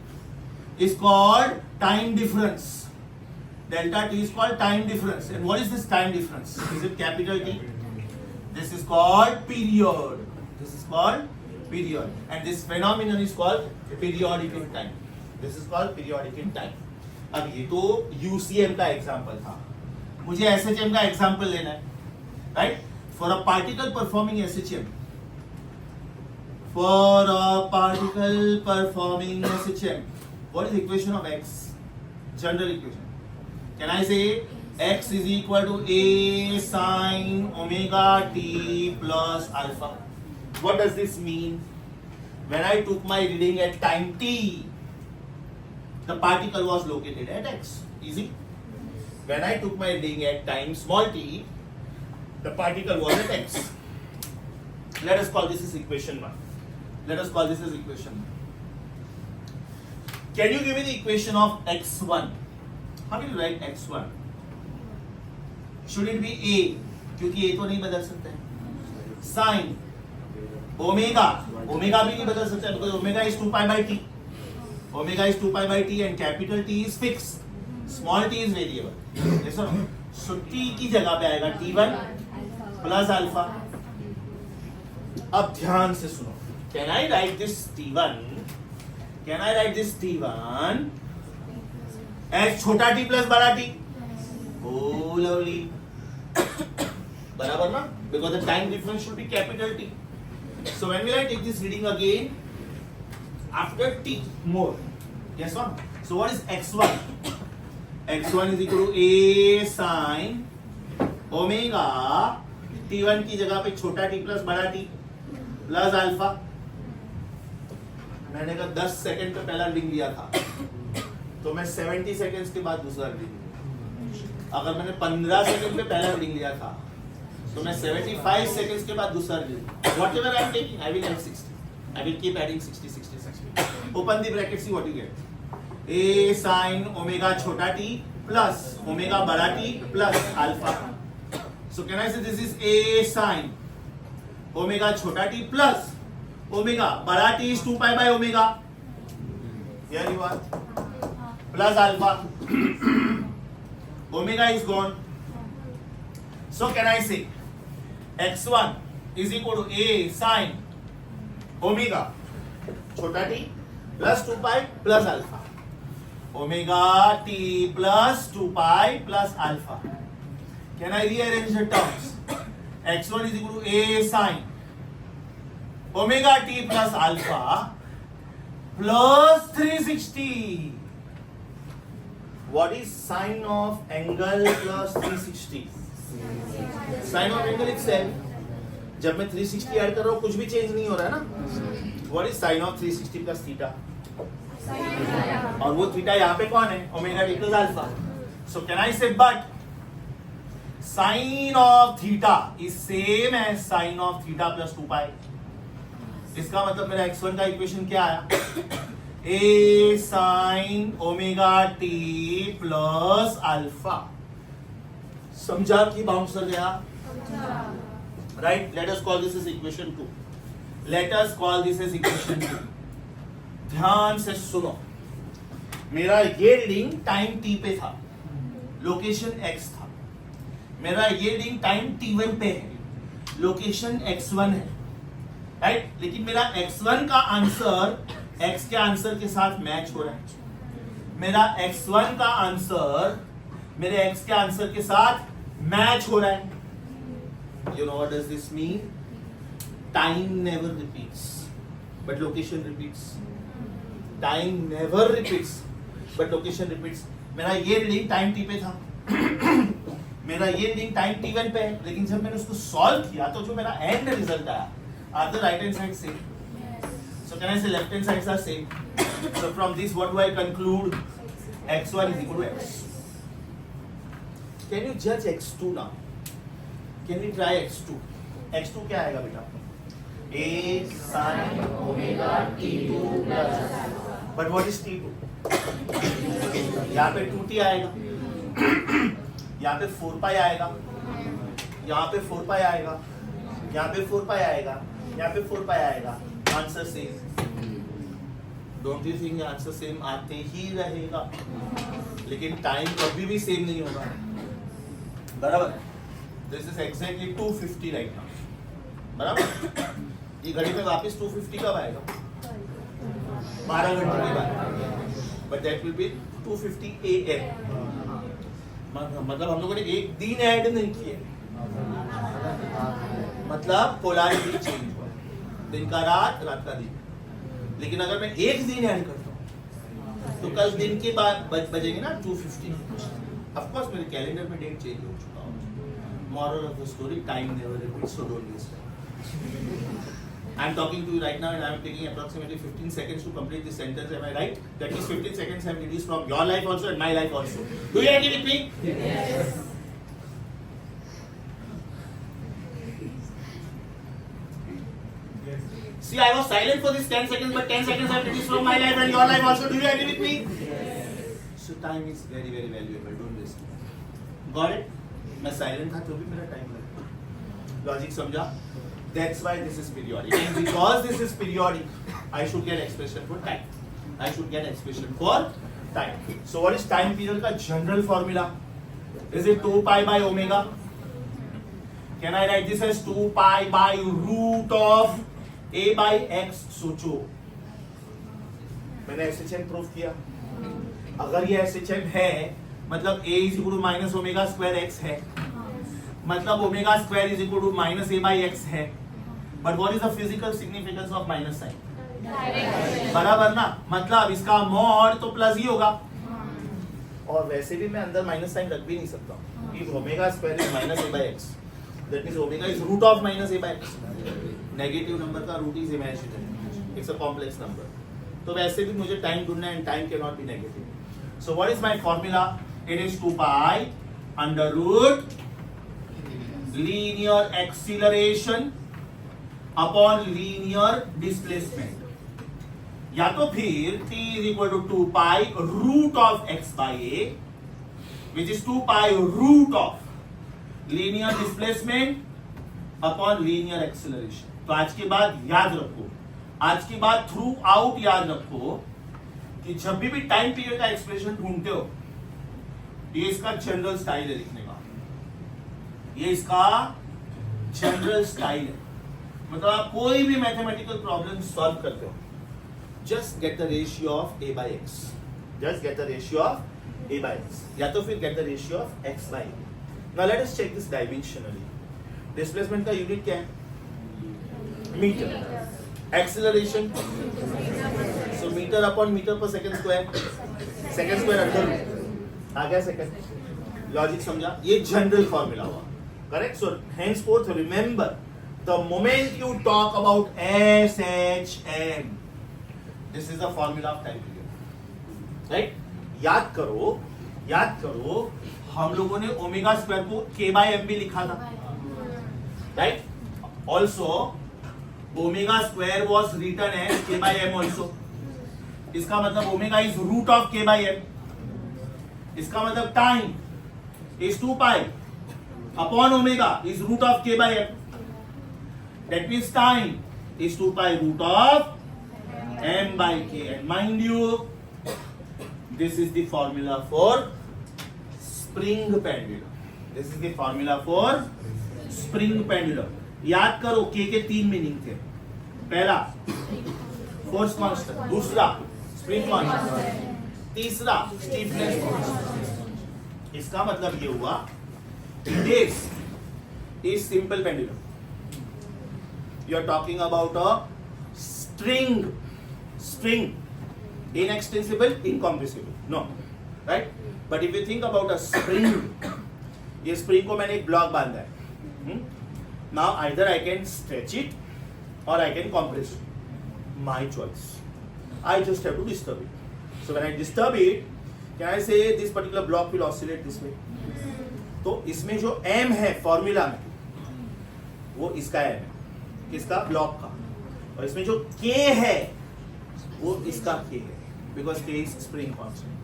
is called time difference. Delta t is called time difference. And what is this time difference? Is it capital T? This is called period. This is called period. And this phenomenon is called periodic in time. This is called periodic in time. अब ये तो UCM का example था, मुझे SHM का example लेना है, right? For a particle performing SHM, what is the equation of X? General equation. Can I say X is equal to A sine omega t plus alpha? What does this mean? When I took my reading at time t, the particle was located at X. Easy. When I took my reading at time small t, the particle was at X. Let us call this as equation 1. Let us call this as equation 1. Can you give me the equation of x1? How will you write x1? Should it be a? क्योंकि a तो नहीं बदल सकते हैं. Sin omega भी नहीं बदल सकते because omega is 2 pi by t. Omega is 2 pi by t and capital T is fixed. Small t is variable. Yes or no? So t की जगह पे आएगा t1 plus alpha. अब ध्यान से सुनो. Can I write this t1? Can I write this t1 as छोटा t plus बड़ा t? Oh lovely. बराबर ना? Because the time difference should be capital T. So when will I take this reading again? After t more. Yes or no? So what is x1? x1 is equal to a sin omega t1 की जगह पे छोटा t plus बड़ा t plus alpha. मैंने कहा 10 second पे पहला reading लिया था तो मैं 70 सेकंड्स के बाद दूसरा रीडिंग लूंगा. अगर मैंने 15 सेकंड पे पहला रीडिंग लिया था तो मैं 75 सेकंड्स के बाद दूसरा reading. Whatever I am taking, I will add 60. I will keep adding 60, 60, 60. Open the bracket, see what you get. A sin omega छोटा t plus omega बड़ा t plus alpha. So can I say this is a sin omega छोटा t plus omega बड़ा t is 2 pi by omega. Here you are. Plus alpha. Omega is gone. So can I say x1 is equal to a sin omega छोटा t plus 2 pi plus alpha. Omega t plus 2 pi plus alpha. Can I rearrange the terms? x1 is equal to a sin omega t plus alpha plus 360. What is sine of angle plus 360? Sine of angle itself. जब मैं 360 add कर रहा हूँ कुछ भी change नहीं हो रहा है ना. What is sine of 360 plus theta? और वो थीटा यहाँ पे कौन है? Omega t plus alpha. So can I say but sine of theta is same as sine of theta plus 2 pi. इसका मतलब मेरा x1 का इक्वेशन क्या आया? a sin omega t plus alpha. समझा कि बाउंसर गया? Right? Let us call this as equation 2. Let us call this as equation 2. ध्यान से सुनो. मेरा ये रीडिंग टाइम t पे था, लोकेशन x था. मेरा ये रीडिंग टाइम t1 पे है, लोकेशन x1 है, राइट? लेकिन मेरा x1 का आंसर x के आंसर के साथ मैच हो रहा है. मेरा x1 का आंसर मेरे x के आंसर के साथ मैच हो रहा है. You know what does this mean? Time never repeats, but location repeats. Time never repeats, but location repeats. मेरा ये रीडिंग टाइम t पे था, मेरा ये रीडिंग टाइम t1 पे है, लेकिन जब मैंने उसको सॉल्व किया तो जो मेरा एंड रिजल्ट आया, are the right hand side same? So can I say left hand sides are same? So from this what do I conclude? x1 is equal to x. Can you judge x2 now? Can we try x2? x2 क्या आएगा बेटा? a sin omega t2 plus. But what is t2? यहाँ पे 2t आएगा, यहाँ पे 4 pi आएगा, यहाँ पे 4 pi आएगा, यहाँ पे 4 पाई आएगा, यहाँ पे 4 पाई आएगा, answer same. Don't you think answer same आते ही रहेगा, लेकिन टाइम कभी भी सेम नहीं होगा, बराबर। This is exactly 250 right now, बराबर। ये घड़ी में वापस 250 कब आएगा? 12 घंटे के बाद, but that will B 250 AM। मतलब हम लोगों ने एक दिन ऐड नहीं किए, मतलब पोलैरिटी चेंज हुआ, दिन का रात, रात का दिन। लेकिन अगर मैं एक दिन ऐड करता हूँ तो कल दिन के बाद बजेंगे ना 250। ऑफ कोर्स मेरे कैलेंडर में डेट चेंज हो चुका हो। Moral of the story, time never repeats, so don't waste time. I am talking to you right now and I am taking approximately 15 seconds to complete this sentence. Am I right? That is 15 seconds I have reduced from your life also and my life also. Do you agree with me? Yes. See, I was silent for this 10 seconds, but 10 seconds I have reduced from my life and your life also. Do you agree with me? Yes. So time is very, very valuable. Don't waste it. Got it? मैं silent था तो भी मेरा time लगा. Logic समझा? That's why this is periodic. And because this is periodic, I should get expression for time. I should get expression for time. So what is time period का general formula? Is it 2 pi by omega? Can I write this as 2 pi by root of a by x? सोचो, मैंने SHM proof किया। अगर ये SHM है, मतलब a is equal to minus omega square x है, मतलब omega square is equal to minus a by x है। But what is the physical significance of minus sign? बराबर ना, मतलब इसका मॉड तो प्लस ही होगा, और वैसे भी मैं अंदर माइनस साइन रख भी नहीं सकता। If omega square is minus a by x, that means omega is root of minus a by x. Negative number का root is imaginary, it's a complex number. तो वैसे भी मुझे टाइम ढूंढना है, time can not be negative. So what is my formula? It is 2 pi under root linear acceleration upon linear displacement, या तो फिर t is equal to 2 pi root of x by a, which is 2 pi root of linear displacement upon linear acceleration। तो आज के बाद याद रखो, आज के बाद थ्रू आउट याद रखो कि जब भी टाइम पीरियड का एक्सप्रेशन ढूंढते हो, ये इसका जनरल स्टाइल है लिखने का, ये इसका जनरल स्टाइल है। मतलब आप कोई भी मैथमेटिकल प्रॉब्लम सॉल्व करते हो, just get the ratio of a by x, just get the ratio of a by x, या तो फिर get the ratio of x by a। Now let us check this dimensionally. Displacement का unit क्या है? Metre. Acceleration, so metre upon metre per second square, second square under आ गया second. Logic समझा? ये जनरल फॉर्मूला हुआ, correct? So henceforth remember, the moment you talk about SHM, this is the formula of time period, right? याद करो, हम लोगों ने ओमेगा स्क्वायर को k by m भी लिखा था, right? Also, omega square was written as k by m also. इसका मतलब omega is root of k by m. इसका मतलब time is 2 pi upon omega is root of k by m. That means time is 2 pi root of m by k. And mind you, this is the formula for spring pendulum. This is the formula for spring pendulum. याद करो, k के 3 meaning थे। पहला force constant, दूसरा spring constant, तीसरा stiffness constant. इसका मतलब ये हुआ, this is simple pendulum. You are talking about a string, inextensible, incompressible, no, right? But if you think about a spring, ये spring को मैंने एक ब्लॉक बांधा है, now either I can stretch it or I can compress it, my choice. I just have to disturb it. So when I disturb it, can I say this particular block will oscillate this way? तो इसमें जो m है formula में, वो इसका m है, किसका? Block का। और इसमें जो k है, वो इसका k है, because k is spring constant.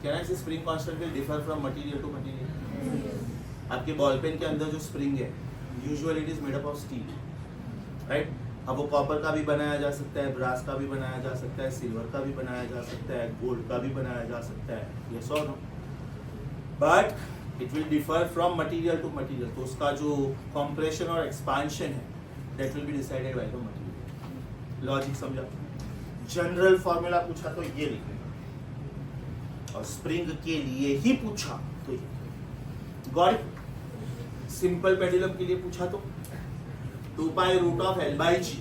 Can I say spring constant will differ from material to material? आपके बॉल पेन के अंदर जो स्प्रिंग है, usually it is made up of steel, right? अब वो कॉपर का भी बनाया जा सकता है, ब्रास का भी बनाया जा सकता है, सिल्वर का भी बनाया जा सकता है, गोल्ड का भी बनाया जा सकता है, यस और no? But it will differ from material to material, तो उसका जो कंप्रेशन और एक्सपांशन है that will be decided by the material. Logic समझा? जनरल फॉर्मूला पूछा तो ये लिखना, और स्प्रिंग के लिए ही पूछा तो ये। Got it? सिंपल पेंडुलम के लिए पूछा तो 2 pi root of L by G,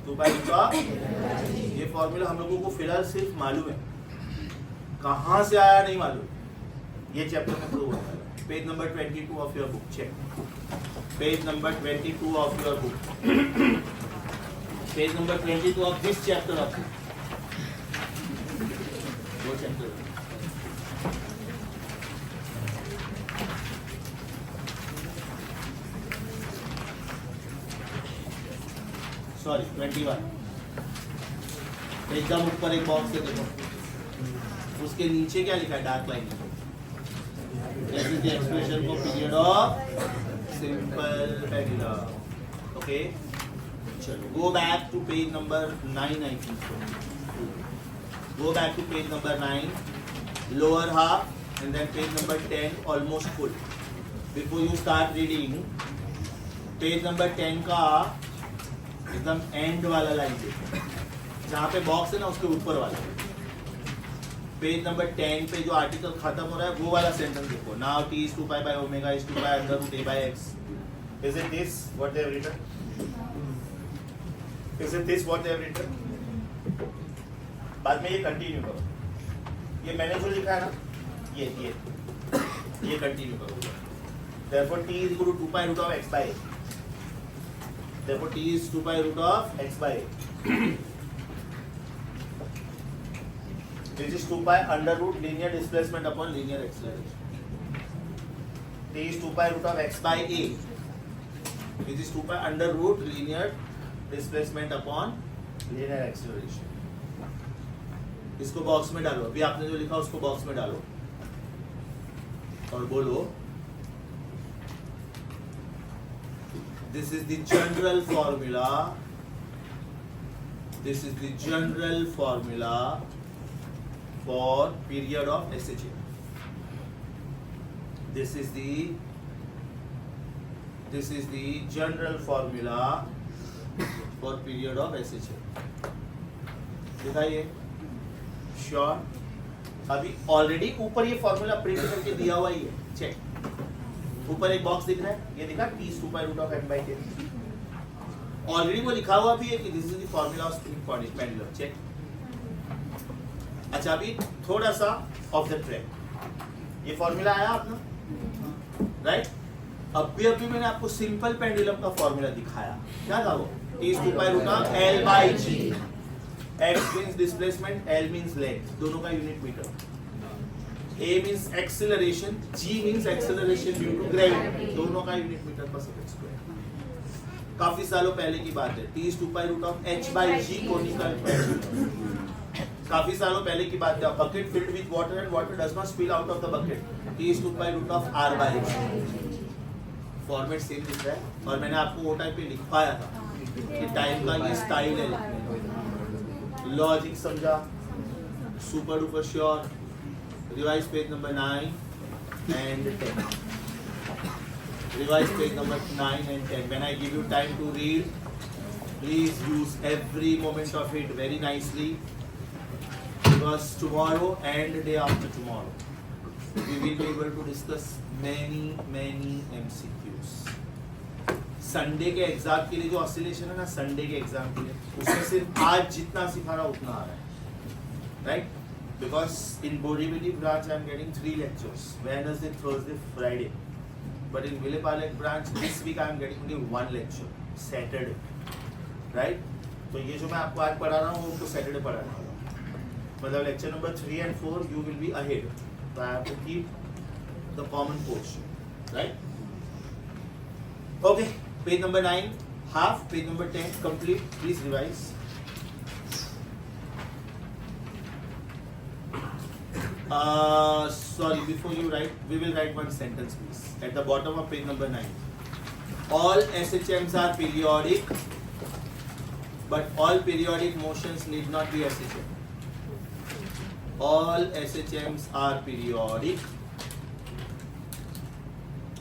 2 pi root of, ये फॉर्मूला हम लोगों को फिलहाल सिर्फ मालूम है, कहां से आया नहीं मालूम, ये चैप्टर में प्रूव होता है। Page number 22 of your book, check page number 22 of your book, page number 22 of this chapter of वो चैप्टर। सॉरी 21, एकदम ऊपर एक बॉक्स है देखो, उसके नीचे क्या लिखा है डार्क लाइन में, this is the expression for period of simple pendulum. Okay, चलो go back to page number 9, I think so, go back to page number 9, lower half and then page number 10 almost full. Before you start reading, page number 10 का एकदम and वाला line देखो, जहाँ पे box है ना उसके ऊपर वाला, पेज नंबर 10 पे जो आर्टिकल खत्म हो रहा है वो वाला सेंटेंस देखो, now t is 2 pi by omega is 2 pi under root a by x, is it this what they have written? Is it this what they have written? बाद में ये कंटिन्यू करो, ये मैंने जो लिखा है ना ये कंटिन्यू करो, therefore t is equal to 2 pi root of x by a, therefore t is 2 pi root of x by a, which is 2 pi under root linear displacement upon linear acceleration. T is 2 pi root of x by a, which is 2 pi under root linear displacement upon linear acceleration. इसको box में डालो, अभी आपने जो लिखा उसको box में डालो और बोलो this is the general formula, this is the general formula for period of SHA. This is the general formula for period of SHA. दिखाइए, श्योर? अभी ऑलरेडी ऊपर ये फॉर्मूला प्रिंट करके दिया हुआ ही है, चेक। ऊपर एक बॉक्स दिख रहा है, ये दिखा t is 2 pi root of n by k, already वो लिखा हुआ भी है कि this is the formula of spring pendulum, check. अच्छा, अभी थोड़ा सा ऑफ द ट्रैक, ये फॉर्मूला आया अपना, राइट? अभी मैंने आपको सिंपल पेंडुलम का फॉर्मूला दिखाया, क्या था वो? t is 2 pi root of L by G, x means displacement, L means length, दोनों का unit metre, A means acceleration, G means acceleration due to gravity, दोनों का unit metre per second square. काफी सालों पहले की बात है, t is 2 pi root of h by g conical pendulum, काफी सालों पहले की बात है। Bucket filled with water and water does not spill out of the bucket, t is 2 pi root of r by g, format same दिख रहा है, और मैंने आपको वो टाइप पे लिखवाया था कि टाइम का ये स्टाइल है लिखने का। लॉजिक समझा? Super duper sure? Revise page number 9 and 10. Revise page number 9 and 10. When I give you time to read, please use every moment of it very nicely, because tomorrow and day after tomorrow we will be able to discuss many MCQs. Sunday के exam के लिए जो oscillation है ना, Sunday के exam के लिए, उसमें सिर्फ आज जितना सिखा रहा उतना आ रहा है, right? Because in Borivali branch I am getting 3 lectures, Wednesday, Thursday, Friday. But in Villepalek branch this week I am getting only 1 lecture, Saturday, right? तो ये जो मैं आपको आज पढ़ा रहा हूँ उनको सैटरडे पढ़ाने वाला हूँ, मतलब lecture number 3 and 4 you will be ahead. So I have to keep the common portion, right? Okay, page number 9 half, page number 10 complete. Please revise. Sorry, before you write, we will write one sentence please at the bottom of page number 9. All SHMs are periodic, but all periodic motions need not be SHM. All SHMs are periodic.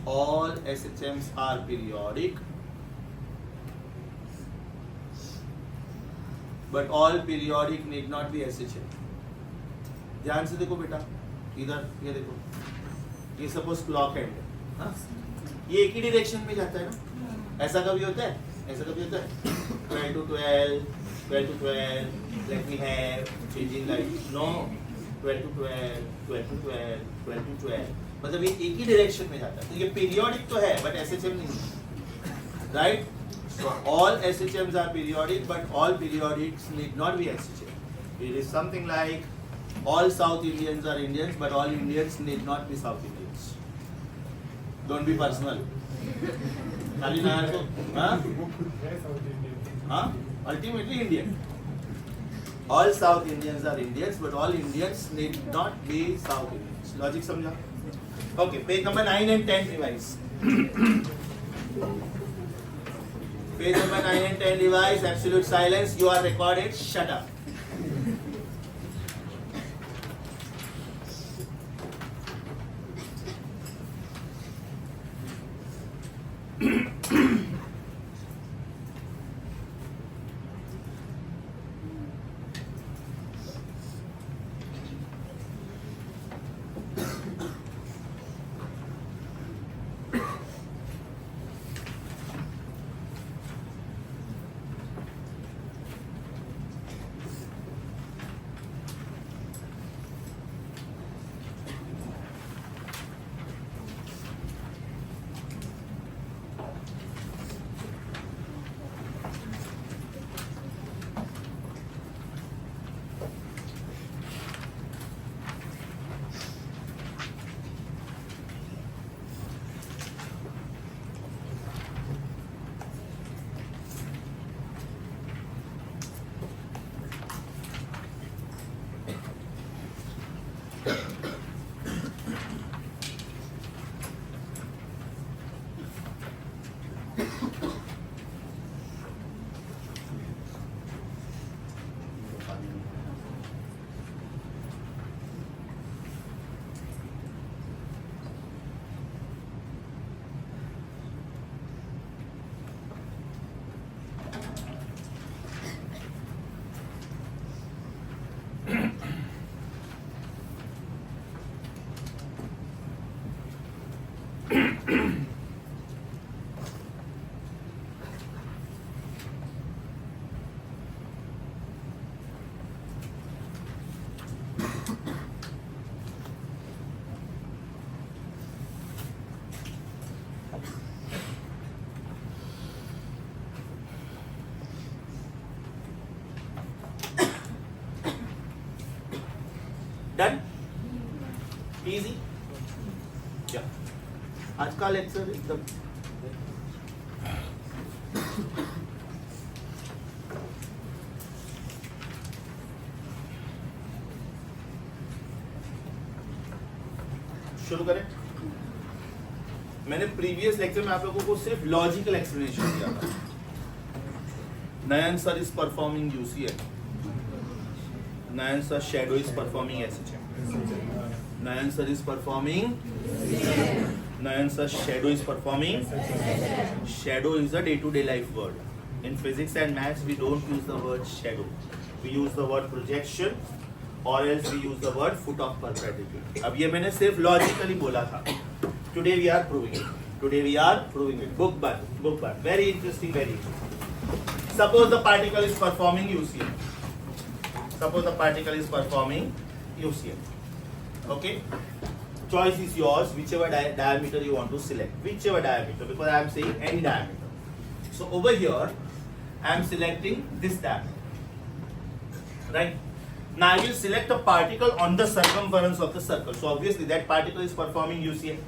All SHMs are periodic, but all periodic need not be SHM. ध्यान से देखो बेटा, इधर ये देखो, ये suppose clock hand है, हाँ? ये एक ही डायरेक्शन में जाता है ना? ऐसा कभी होता है? ऐसा कभी होता है? 12 to 12, 12 to 12, let me have changing light. No, 12 to 12, 12 to 12, 12 to 12. मतलब ये एक ही डायरेक्शन में जाता है. तो ये पीरियोडिक तो है, बट SHM नहीं है, right? So all SHMs are periodic, but all periodics need not be SHM. It is something like all South Indians are Indians, but all Indians need not be South Indians. Don't be personal. खाली ना यार को, हाँ? Ultimately Indian. All South Indians are Indians, but all Indians need not be South Indians. Logic समझा? Okay, page number 9 and 10 revise. Page number 9 and 10 revise. Absolute silence. You are recorded. Shut up. Done? Easy? Yeah. आज का lecture एकदम शुरू करें. मैंने previous lecture में आप लोगों को सिर्फ लॉजिकल एक्सप्लेनेशन दिया था. Nayan sir is performing UCL. Nayan sir shadow is performing SHM. Nayan sir is performing. Nayan sir shadow is performing. Shadow is a day-to-day life word. In physics and maths we don't use the word shadow. We use the word projection, or else we use the word foot of perpendicular. अब ये मैंने सिर्फ logically बोला था. Today we are proving it. Today we are proving it. Book bar. Very interesting, very interesting. Suppose the particle is performing UCM. Suppose the particle is performing UCM. Okay? Choice is yours, whichever diameter you want to select. Whichever diameter, because I am saying any diameter. So over here, I am selecting this diameter. Right? Now I will select a particle on the circumference of the circle. So obviously that particle is performing UCM.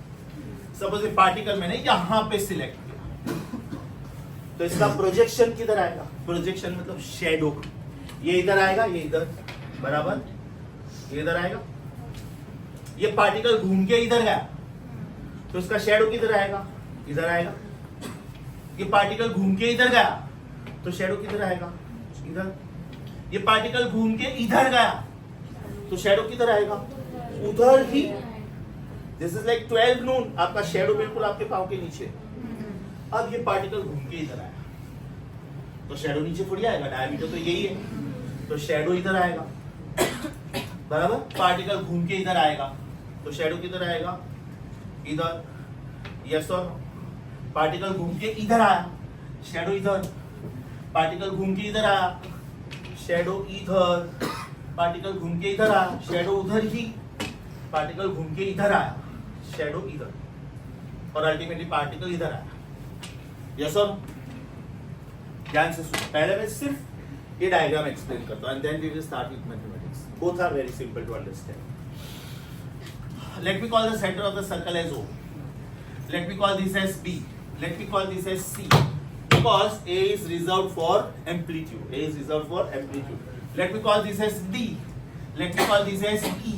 Suppose a particle मैंने यहाँ पे select किया. तो इसका projection किधर आएगा? Projection मतलब shadow. ये इधर आएगा, ये इधर, बराबर, ये इधर आएगा. ये पार्टिकल घूम के इधर गया, तो इसका शेडो किधर आएगा? इधर आएगा. ये पार्टिकल घूम के इधर गया तो शैडो किधर आएगा, इधर। ये पार्टिकल घूम के इधर गया तो शैडो किधर आएगा, उधर ही। दिस इज लाइक 12 नून, आपका शैडो बिल्कुल आपके पाँव के नीचे। अब ये पार्टिकल घूम के इधर आया तो शैडो नीचे थोड़ी आएगा, डायमीटर तो यही है, तो शैडो इधर आएगा, बराबर। पार्टिकल घूम के इधर आएगा तो शैडो किधर आएगा, इधर। यस और पार्टिकल घूम के इधर आया, शैडो इधर। पार्टिकल घूम के इधर आया, शैडो इधर। पार्टिकल घूम के इधर आया, शैडो उधर ही। पार्टिकल घूम के इधर आया, शैडो इधर, और अल्टीमेटली पार्टिकल इधर आया। यस और ध्यान से सुनो, पहले मैं सिर्फ ये डायग्राम एक्सप्लेन करता हूं and then we will start with mathematics. Both are very simple to understand. Let me call the centre of the circle as O. Let me call this as B. Let me call this as C. Because A is reserved for amplitude. A is reserved for amplitude. Let me call this as D. Let me call this as E.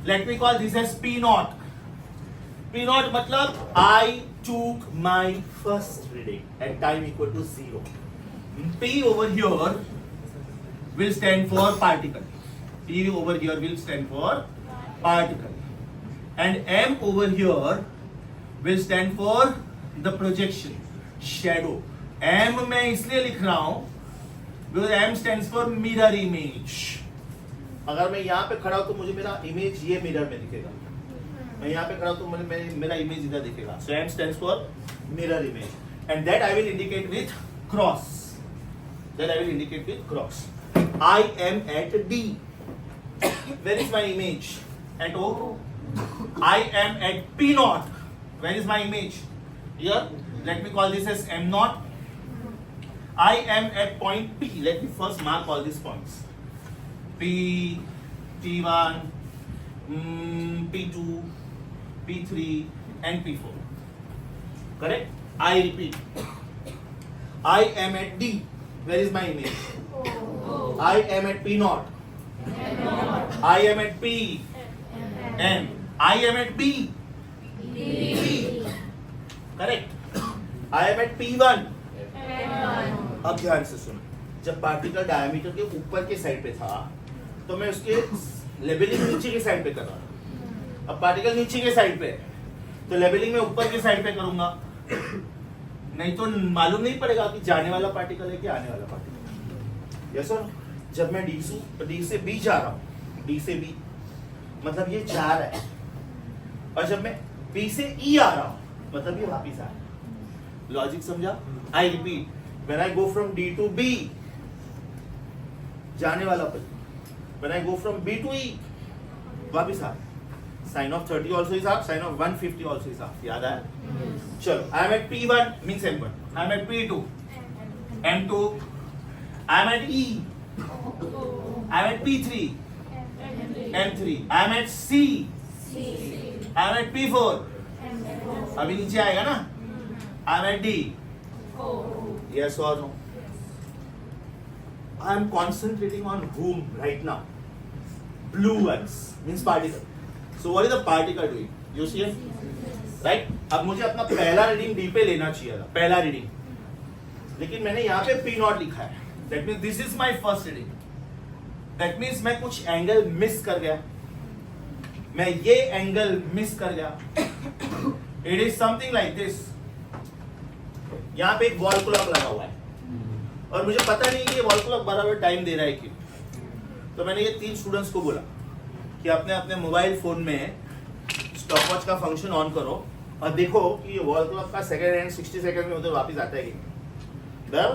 Let me call this as P naught. P naught मतलब I took my first reading at time equal to 0. P over here will stand for particle. P over here will stand for particle. And M over here will stand for the projection, shadow. M मैं इसलिए लिख रहा हूं because M stands for mirror image. अगर मैं यहाँ पे खड़ा हूं तो मुझे मेरा इमेज ये मिरर में दिखेगा, मैं यहाँ पे खड़ा हूं तो मुझे मेरा इमेज इधर दिखेगा। So M stands for mirror image, and that I will indicate with cross. That I will indicate with cross. I am at D. Where is my image? At O. I am at P naught. Where is my image? Here. Let me call this as M naught. I am at point P. Let me first mark all these points. P, P1, P2, P3, and P4. Correct? I repeat. I am at D. Where is my image? I am at P naught. I am at P. M. I am at B. Correct. I am at P1. अब ध्यान से सुनो, जब particle diameter के ऊपर के side पे था तो मैं उसके लेबलिंग नीचे के साइड पे कर रहा था। अब पार्टिकल नीचे के साइड पे तो लेबलिंग में ऊपर के साइड पे करूंगा, नहीं तो मालूम नहीं पड़ेगा कि जाने वाला पार्टिकल है कि आने वाला पार्टिकल। Yes sir. जब मैं डी से बी जा रहा हूँ, डी से बी मतलब ये जा रहा है, और जब मैं बी से ई आ रहा हूं मतलब ये वापिस आ रहा है। लॉजिक समझा? I repeat, when I go from D to B जाने वाला पद, when I go from B to E वापिस आ रहा है। Sine of 30 also is half, sine of 150 also is half. याद आया? चलो, I am at P1 means M1, I am at P2 M2, I am at E, I am at P3 M3, I am at C, I'm at P4. अभी नीचे आएगा ना? I'm at D. Yes or no? I'm concentrating on whom right now? Blue ones means particle. So what is the particle doing? You see it? Right? अब मुझे अपना पहला reading D पे लेना चाहिए था, पहला रीडिंग, लेकिन मैंने यहाँ पे P नॉट लिखा है। That means this is my first reading. That means मैं कुछ एंगल मिस कर गया, मैं ये एंगल मिस कर गया। It is something like this. यहाँ पे एक वॉल क्लॉक लगा हुआ है और मुझे पता नहीं कि ये वॉल क्लॉक बराबर टाइम दे रहा है कि, तो मैंने ये 3 स्टूडेंट्स को बोला कि अपने अपने मोबाइल फोन में स्टॉपवॉच का फंक्शन ऑन करो और देखो कि ये वॉल क्लॉक का सेकंड हैंड 60 सेकंड में उधर वापस आता है कि नहीं।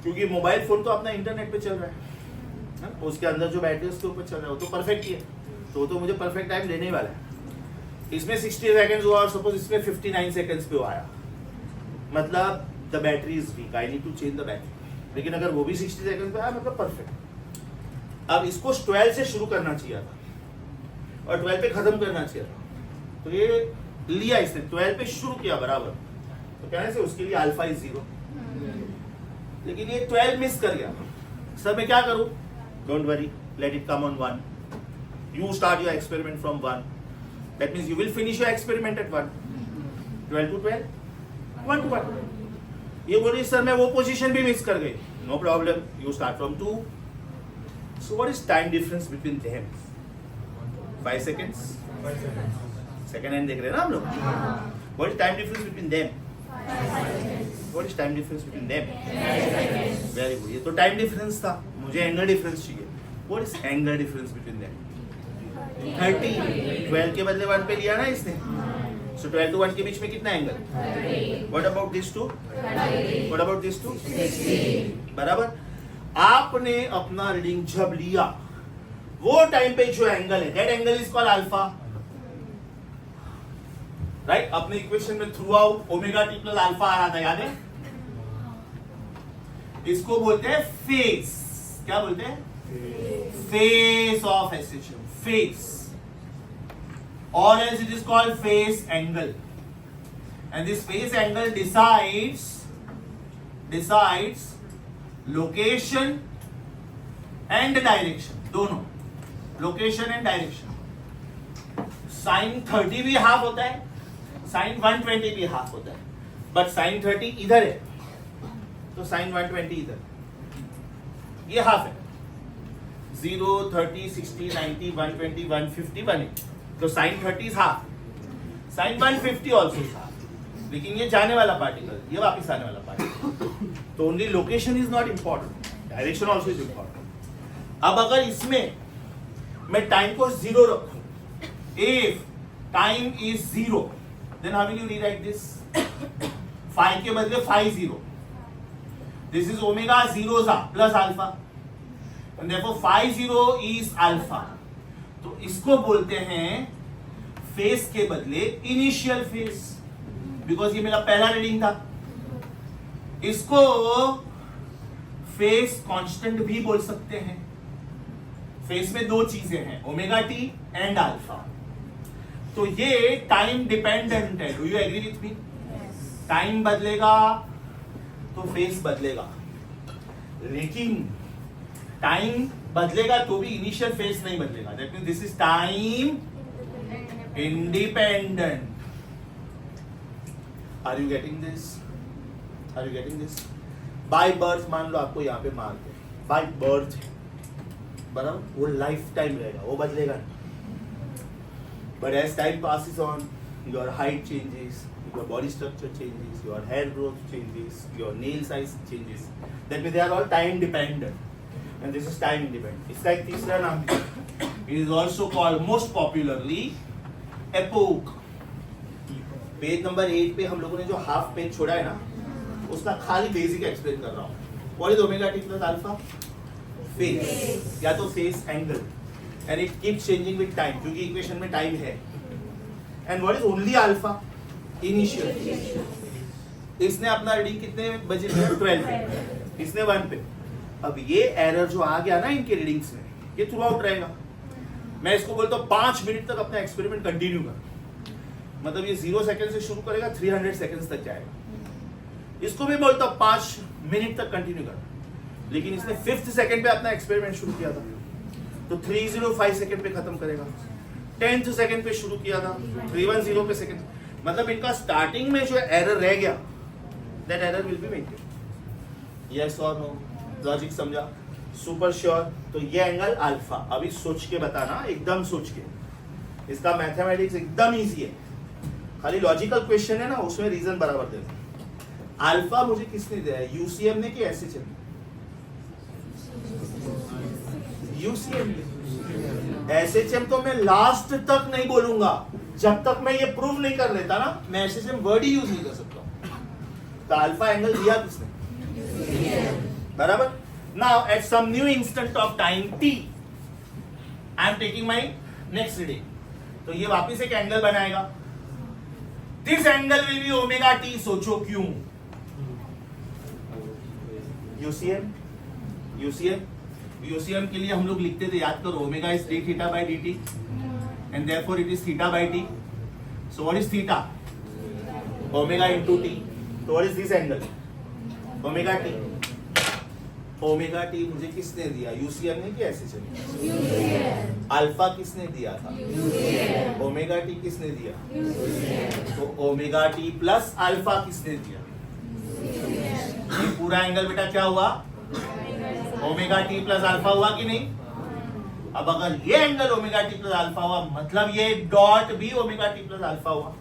क्योंकि मोबाइल फोन तो अपना इंटरनेट पे चल रहा है, उसके अंदर जो बैटरी उसके ऊपर चल रहा है वो तो परफेक्ट ही है, तो मुझे परफेक्ट टाइम देने ही वाला है। इसमें 60 सेकंड्स हुआ और सपोज इसमें 59 सेकंड्स पे आया, मतलब the battery is weak, I need to change the battery. लेकिन अगर वो भी 60 सेकंड्स पे आया मतलब परफेक्ट। अब इसको 12 से शुरू करना चाहिए था और 12 पे खत्म करना चाहिए था, तो ये लिया इसने 12 पे शुरू किया बराबर, तो कहने से उसके लिए अल्फा इज 0, लेकिन ये 12 मिस कर गया। सर मैं क्या करूं? Don't worry, let it come on 1. You start your experiment from 1. That means you will finish your experiment at 1. 12 to 12. 1 to 1. ये बोली सर मैं वो पोजीशन भी मिस कर गई. No problem. You start from 2. So what is time difference between them? 5 seconds. Second hand देख रहे हैं ना हम लोग? What is time difference between them? 5 seconds. What is time difference between them? 10 seconds. Very good. ये तो time difference था. मुझे angle difference चाहिए. What is angle difference between them? 30. 12 के बदले 1 पे लिया ना इसने. So 12 to 1 के बीच में कितना angle? 30. What about this two? 30. What about this two? 60. बराबर. आपने अपना रीडिंग जब लिया वो टाइम पे जो एंगल है, that angle is called alpha. Right. अपने इक्वेशन में throughout omega t plus alpha आ रहा था, याद है? इसको बोलते हैं फेस. क्या बोलते हैं? Face of SHM. Face. Or else it is called phase angle, and this phase angle decides location and direction. दोनों location and direction. Sin 30 भी हाफ होता है, sin 120 भी हाफ होता है, but sin 30 इधर है तो sin 120 इधर. ये हाफ है. 0, 30, 60, 90, 120, 150, 180. तो sine 30 is half. Sine 150 also is half. लेकिन ये जाने वाला पार्टिकल, ये वापस आने वाला पार्टिकल. तो only location is not important, direction also is important. अब अगर इसमें मैं टाइम को 0 रखूं, if time is 0, then how will you rewrite this? 5 के बदले 5 0. This is omega 0 plus alpha, and therefore 5 0 is alpha. तो इसको बोलते हैं फेस के बदले इनिशियल फेस, बिकॉज ये मेरा पहला रीडिंग था. इसको फेस कांस्टेंट भी बोल सकते हैं. फेस में दो चीजें हैं, ओमेगा टी एंड अल्फा. तो ये टाइम डिपेंडेंट है. Do you agree with me? Time बदलेगा तो फेस बदलेगा, लेकिन टाइम बदलेगा तो भी इनिशियल फेस नहीं बदलेगा. That means this is time independent. Are you getting this? Are you getting this? By birth मान लो आपको यहाँ पे मार दे, बाय बर्थ बराबर, वो लाइफ टाइम रहेगा, वो बदलेगा नहीं. But as time passes on, your height changes, your body structure changes, your hair growth changes, your nail size changes. That means they are all time dependent. And this is time independent. इसका एक तीसरा नाम है. It is also called most popularly epoch. Page number 8 पे हम लोगों ने जो हाफ पेज छोड़ा है ना, उसका खाली बेसिक एक्सप्लेन कर रहा हूँ. What is omega t plus alpha? Phase या तो phase angle, and it keeps changing with time क्योंकि इक्वेशन में टाइम है. And what is only alpha? Initial. इसने अपना रीडिंग कितने बजे दिया? 12 पे. इसने 1 पे. अब ये एरर जो आ गया ना इनके रीडिंग्स में, ये थ्रू आउट रहेगा. मैं इसको बोलता हूँ 5 मिनट तक अपना एक्सपेरिमेंट कंटिन्यू कर. मतलब ये 0 सेकंड से शुरू करेगा, 300 सेकंड्स तक जाएगा. इसको भी बोलता हूँ 5 मिनट तक कंटिन्यू कर. लेकिन इसने 5th सेकंड पे अपना एक्सपेरिमेंट शुरू किया था, तो 305 सेकंड पे खत्म करेगा. 10th सेकंड पे शुरू किया था, 310 पे सेकंड. मतलब इनका स्टार्टिंग में जो एरर रह गया, that error will be maintain. Yes और नो? लॉजिक समझा? Super sure? तो ये एंगल अल्फा. अभी सोच के बताना, एकदम सोच के. इसका मैथमेटिक्स एकदम इजी है, खाली लॉजिकल क्वेश्चन है ना, उसमें रीजन बराबर देना. अल्फा मुझे किसने दिया है? यूसीएम ने कि एसएचएम ने? यूसीएम ने. एसएचएम तो मैं लास्ट तक नहीं बोलूंगा, जब तक मैं ये प्रूव नहीं कर लेता ना, मैं एसएचएम वर्ड ही यूज नहीं कर सकता. तो अल्फा एंगल दिया किसने? बराबर. Now at some new instant of time t, I am taking my next reading. तो ये वापस एक एंगल बनाएगा. This angle will be omega t. सोचो क्यों? यूसीएम. यूसीएम यूसीएम के लिए हम लोग लिखते थे, याद करो, omega is d theta by dt, and therefore it is theta by t. So what is theta? Omega into t. So what is this angle? Omega t. Omega T मुझे किसने दिया? यूसीएम ने कि एसएचएम ने? Alpha किसने दिया था? Omega T किसने दिया? तो ओमेगा टी प्लस अल्फा किसने दिया? ये पूरा एंगल बेटा क्या हुआ? ओमेगा टी प्लस अल्फा हुआ कि नहीं? अब अगर ये angle omega t plus alpha हुआ, मतलब ये डॉट भी ओमेगा टी प्लस अल्फा हुआ.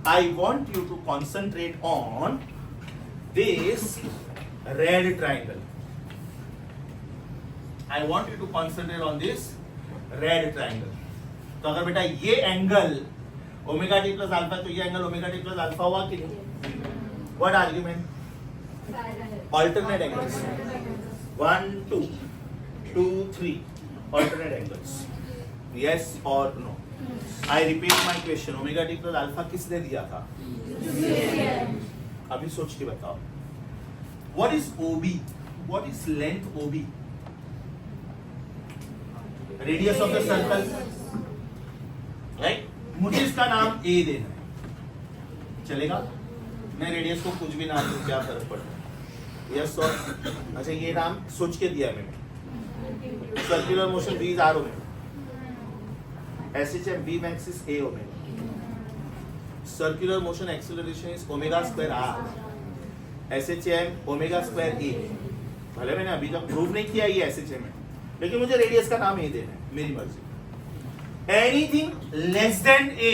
I want you to concentrate on this red triangle. I want you to concentrate on this red triangle. तो अगर बेटा ये angle omega t plus alpha, तो ये angle omega t plus alpha हुआ कि नहीं? What argument? Alternate angles. 1, 2, 2, 3. Alternate angles. Yes or no? I repeat my question. Omega t plus alpha किसने दिया था? अभी सोच के बताओ. What is OB? What is length OB? Radius of the circle, right? मुझे इसका नाम ए देना है, चलेगा? मैं रेडियस को कुछ भी नाम दूं, क्या फर्क पड़ता है? यस और? अच्छा, ये नाम सोच के दिया मैंने. Circular motion v is r omega, SHM v max is a omega, circular motion acceleration is omega square r, SHM omega square a. भले मैंने अभी तक प्रूव नहीं किया ये एसएचएम है, लेकिन मुझे रेडियस का नाम ए देना है, मेरी मर्जी. Anything less than a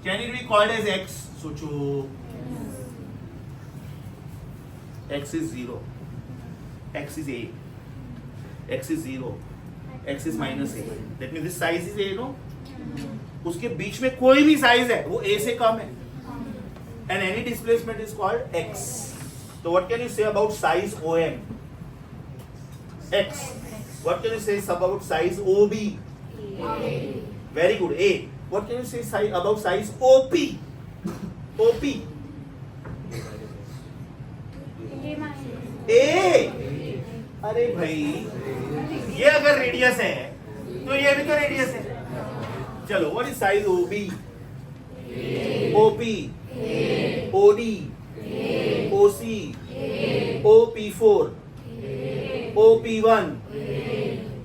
can it be called as x? सोचो. X is 0, x is a, x is 0, x is minus a. That means this size is a, no? उसके बीच में कोई भी साइज है वो ए से कम है, and any displacement is called x. तो what can you say about size OM? X. What can you say about size OB? Very good. A. What can you say about size OP? OP. A. अरे भाई, ये अगर radius है तो ये भी तो रेडियस है. चलो, what is size OB? OP, OD, OC, OP4, OP1.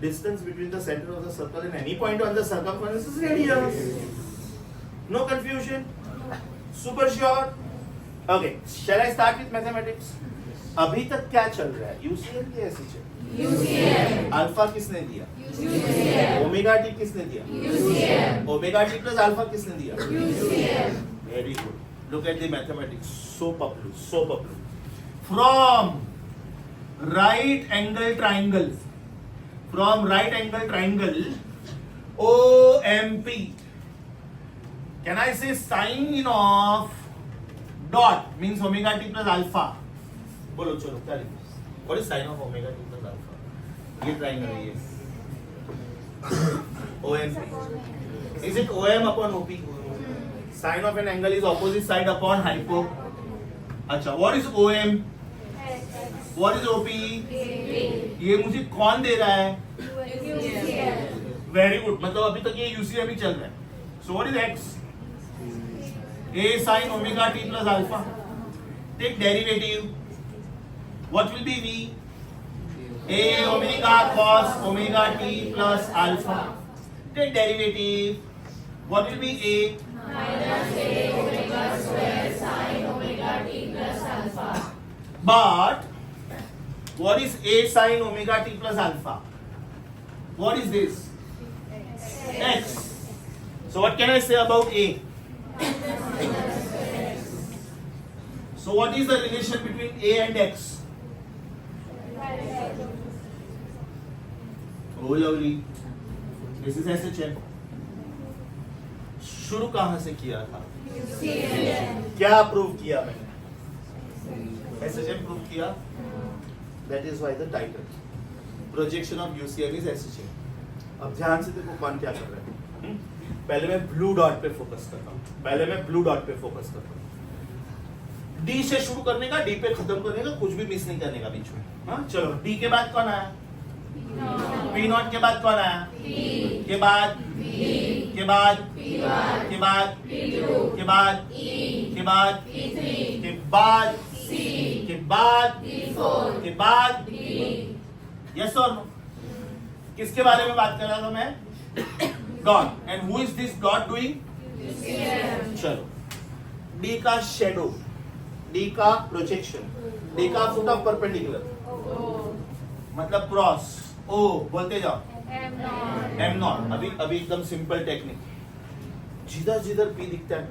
Distance between the center of the circle and any point on the circumference is radius. No confusion? Super sure? Okay, shall I start with mathematics? अभी तक क्या चल रहा है? UCM की SHM? UCM. Alpha किसने दिया? UCM. Omega T किसने दिया? UCM. Omega t plus alpha किसने दिया? UCM. Very good. Look at the mathematics. So popular, so popular. From right angle triangle, from right angle triangle OMP, can I say sine of dot means omega t plus alpha? बोलो, चलो क्या लिखो? What is sine of omega t plus alpha? ये triangle है ये OMP. Is it OM upon OP? Sine of an angle is opposite side upon hypo. अच्छा, what is OM? What is OP? ये मुझे कौन दे रहा है? Very good. मतलब अभी तक ये UCM ही चल रहा है. So what is X? A sin omega t plus alpha. Take derivative. What will be V? A omega cos omega t plus alpha. Take derivative. What will be A? Minus A omega square sin omega t plus alpha. But what is A sin omega t plus alpha? What is this? X. So what can I say about A? So what is the relation between A and X? Oh lovely. This is SHM. शुरू कहां से किया था? क्या prove किया मैंने? SHM prove किया. That is why the title. Projection of UCM is SHM. अब ध्यान से देखो कौन क्या कर रहा है. पहले मैं ब्लू डॉट पे फोकस करता हूँ. डी से शुरू करने का, डी पे खत्म करने का, कुछ भी मिस नहीं करने का बीच में. हाँ चलो, डी के बाद कौन आया? पी नॉट के बाद कौन आया? के बाद के बाद के बाद के बाद के बाद के बाद के बाद, Before. के बाद, B. यस और नो? किसके बारे में बात कर रहा था मैं? God. And who is this God doing? Museum. चलो, डी का शेडो, डी का प्रोजेक्शन, डी का फुट ऑफ परपेंडिकुलर, O. मतलब क्रॉस. ओ बोलते जाओ. M not. Am not. अभी एकदम सिंपल टेक्निक. जिधर जिधर पी दिखता है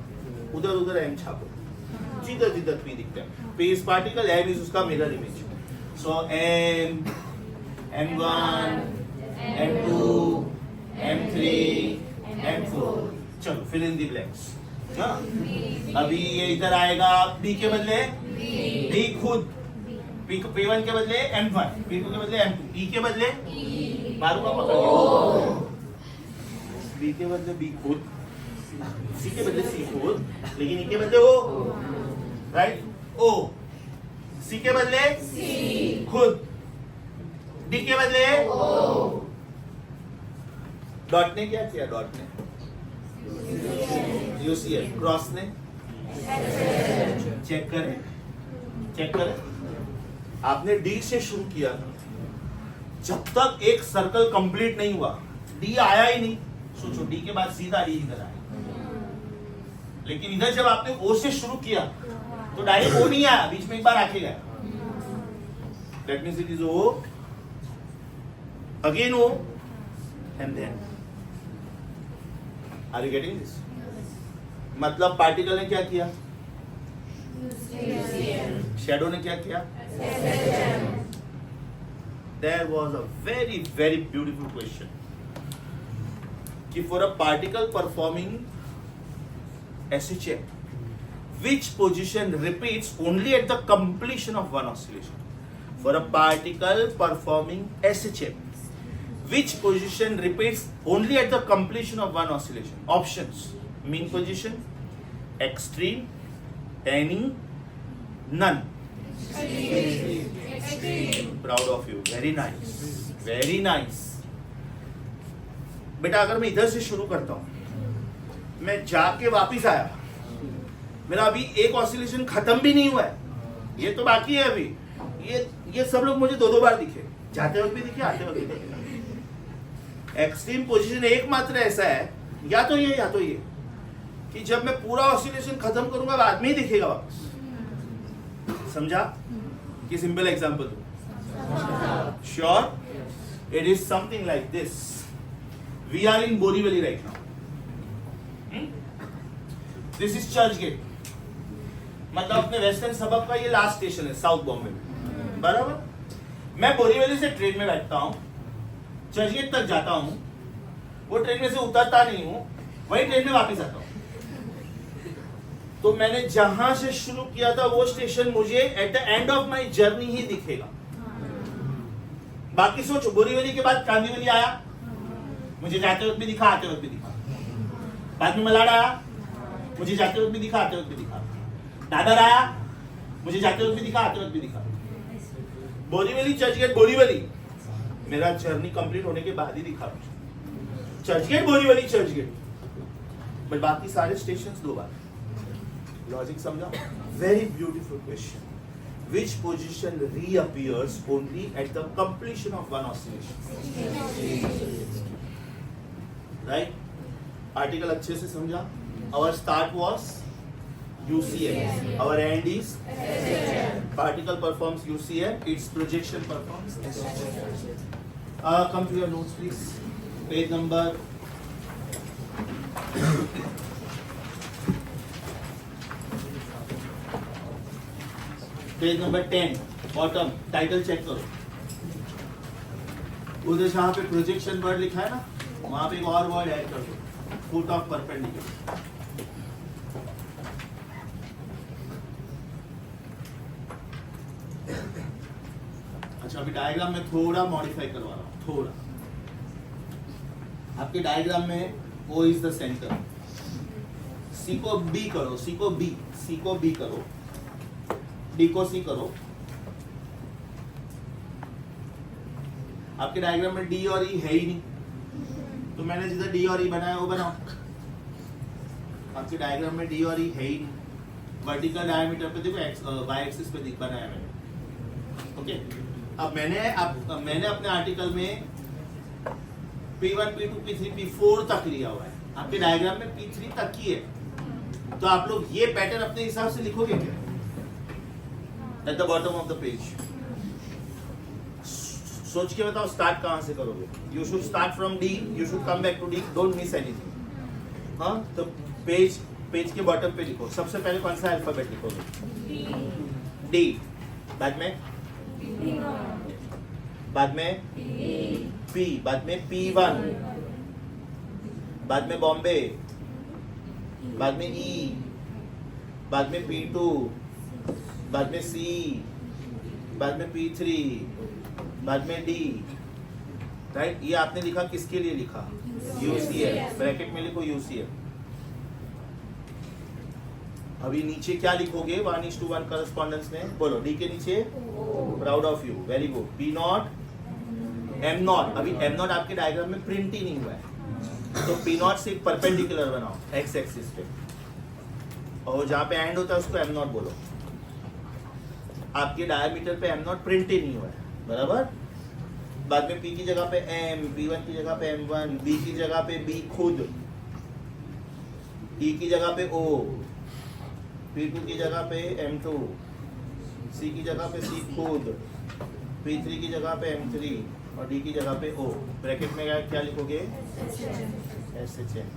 उधर उधर एम छापो. जिधर जिधर पी दिखता है, P is particle, M is उसका mirror image. So M, M1, M2, M3, M4. चलो फिल इन दी ब्लैंक्स. अभी ये इधर आएगा बी के बदले बी खुद, P1 के बदले M1, P2 के बदले M2, E के बदले मारूंगा पकड़. बी के बदले बी खुद, सी के बदले सी खुद, लेकिन E के बदले O, राइट? O. सी के बदले C. खुद, डी के बदले O. डॉट ने क्या किया? डॉट ने यूसीएल, क्रॉस ने चेक करें, चेक करें. आपने डी से शुरू किया, जब तक एक सर्कल कंप्लीट नहीं हुआ डी आया ही नहीं. सोचो डी के बाद सीधा डी इधर आया, लेकिन इधर जब आपने ओ से शुरू किया तो डायरेक्ट ओ नहीं आया, बीच में एक बार आके गया. That means it is O, again O, and then. Are you getting this? मतलब पार्टिकल ने क्या किया? Museum. शैडो ने क्या किया? SHM. There was a very very beautiful question कि for a particle performing SHM, which position repeats only at the completion of one oscillation? For a particle performing SHM, which position repeats only at the completion of one oscillation? Options: mean position, extreme, any, none. Extreme. Proud of you. Very nice. Very nice. बेटा अगर मैं इधर से शुरू करता हूं, मैं जाके वापिस आया, मेरा अभी एक ऑसिलेशन खत्म भी नहीं हुआ है, ये तो बाकी है अभी. ये सब लोग मुझे दो बार दिखे, जाते वक्त भी दिखे, आते वक्त भी दिखे. एक्सट्रीम पोजीशन एकमात्र ऐसा है, या तो ये कि जब मैं पूरा ऑसिलेशन खत्म करूंगा बाद में ही दिखेगा वापस. समझा? कि सिंपल एग्जांपल दो. Sure? It is something like this. We are in Borivali right now. This is Churchgate. मतलब अपने वेस्टर्न सबब का ये लास्ट स्टेशन है साउथ बॉम्बे में, बराबर. मैं बोरीवली से ट्रेन में बैठता हूँ, चर्च गेट तक जाता हूँ, वो ट्रेन में से उतरता नहीं हूँ, वही ट्रेन में वापस आता हूँ. तो मैंने जहां से शुरू किया था वो स्टेशन मुझे at the end of my journey ही दिखेगा. बाकी सोचो, बोरीवली के बाद कांदीवली आया, मुझे जाते वक्त भी दिखा, आते वक्त भी दिखा. बाद में मलाड आया, मुझे जाते वक्त भी दिखा, आते वक्त भी दिखा. दादर आया, मुझे जाते वक्त भी दिखा, आते वक्त भी दिखा. बोरीवली चर्चगेट बोरीवली, मेरा जर्नी कंप्लीट होने के बाद ही दिखा. चर्चगेट बोरीवली चर्चगेट, बट बाकी सारे स्टेशन दो बार. लॉजिक समझा? Very beautiful question. Which position reappears only at the completion of one oscillation? Right? Article अच्छे से समझा? Our start was UCM. Our end is particle performs UCM. Its projection performs SHM. Come to your notes, please. Page number. Page number 10 bottom. Title check करो. उधर जहां पे projection word लिखा है ना, वहां पे एक और वर्ड ऐड कर दो, फुट ऑफ परपेंडिकुलर. अच्छा, अभी डायग्राम में थोड़ा मॉडिफाई करवा रहा हूं, थोड़ा. आपके डायग्राम में O is the centre. C को B करो, C को B करो, डी को सी करो. आपके डायग्राम में डी और ई है ही नहीं, तो मैंने जिधर डी और ई बनाया वो बनाओ. आपके डायग्राम में डी और ई है ही नहीं. वर्टिकल डायमीटर पे देखो, वाई एक्सिस पे बनाया मैंने. ओके, अब मैंने अपने आर्टिकल में P1, P2, P3, P4 तक लिया हुआ है, आपके डायग्राम में P3 तक की है, तो आप लोग ये पैटर्न अपने हिसाब से लिखोगे क्या? At the bottom of the page सोच के बताओ स्टार्ट कहां से करोगे? You should start from D, you should come back to D, don't miss anything. हाँ, तो पेज के बॉटम पे लिखो, सबसे पहले कौन सा अल्फाबेट लिखोगे? डी, बाद में पी, बाद में P1, बाद में बॉम्बे, बाद में ई, बाद में P2, बाद में C, बाद में P3, बाद में D, राइट? ये आपने लिखा, किसके लिए लिखा? UCL, ब्रैकेट में लिखो UCL। अभी नीचे क्या लिखोगे? 1:1 करस्पॉन्डेंस में बोलो, डी के नीचे proud of you, very good. P0, M0, अभी M0 आपके डायग्राम में प्रिंट ही नहीं हुआ है, तो P0 से एक परपेंडिकुलर बनाओ एक्स एक्सिस पे, और जहाँ पे एंड होता है उसको M0 बोलो। आपके डायमीटर पे M0 प्रिंट ही नहीं हुआ है, बराबर? बाद में P की जगह पे M, P1 की जगह पे M1, B की जगह पे B खुद, E की जगह पे O, P2 की जगह पे M2, C की जगह पे C खुद, P3 की जगह पे M3 और D की जगह पे O। ब्रैकेट में क्या लिखोगे? SHM।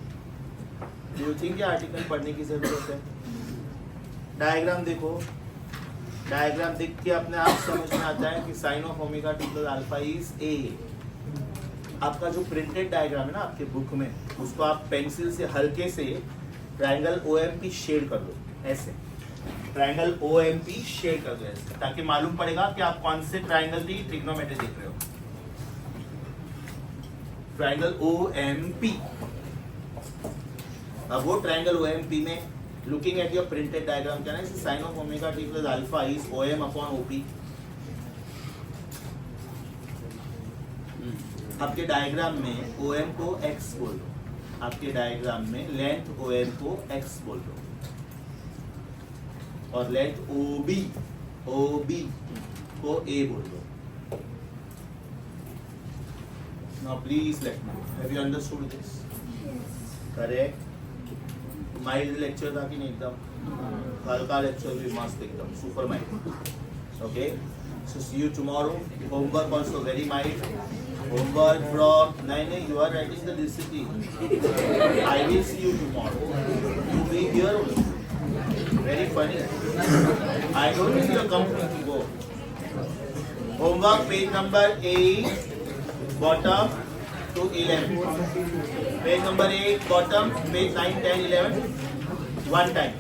डू यू थिंक ये आर्टिकल पढ़ने की जरूरत है? डायग्राम देखो, डायग्राम देख के अपने आप समझ में आता है कि sine of omega t plus alpha is A। आपका जो प्रिंटेड डायग्राम है ना आपके बुक में, उसको आप पेंसिल से हल्के से ट्रायंगल OMP शेड कर दो, ऐसे ट्रायंगल OMP शेड कर दो ऐसे, ताकि मालूम पड़ेगा कि आप कौन से ट्रायंगल की ट्रिग्नोमेट्री देख रहे हो। ट्रायंगल OMP, अब वो ट्रायंगल OMP में looking at your printed diagram क्या है? Sine of omega t plus alpha is OM upon OP। आपके डायग्राम में OM को X बोल दो, आपके डायग्राम में लेंथ OM को X बोल दो, और लेंथ OB को A बोल दो। Now please let me know, have you understood this? Correct? Mild lecture था कि नहीं? एकदम हल्का लेक्चर भी मस्त, एकदम super mild. Okay, so see you tomorrow. Homework also very mild. Homework from नहीं, you are writing the discipline. I will see you tomorrow, you be here only. Very funny, I don't need your company to go. Homework page number 8 bottom to 11, page number 8 bottom, page 9, 10, 11, one time.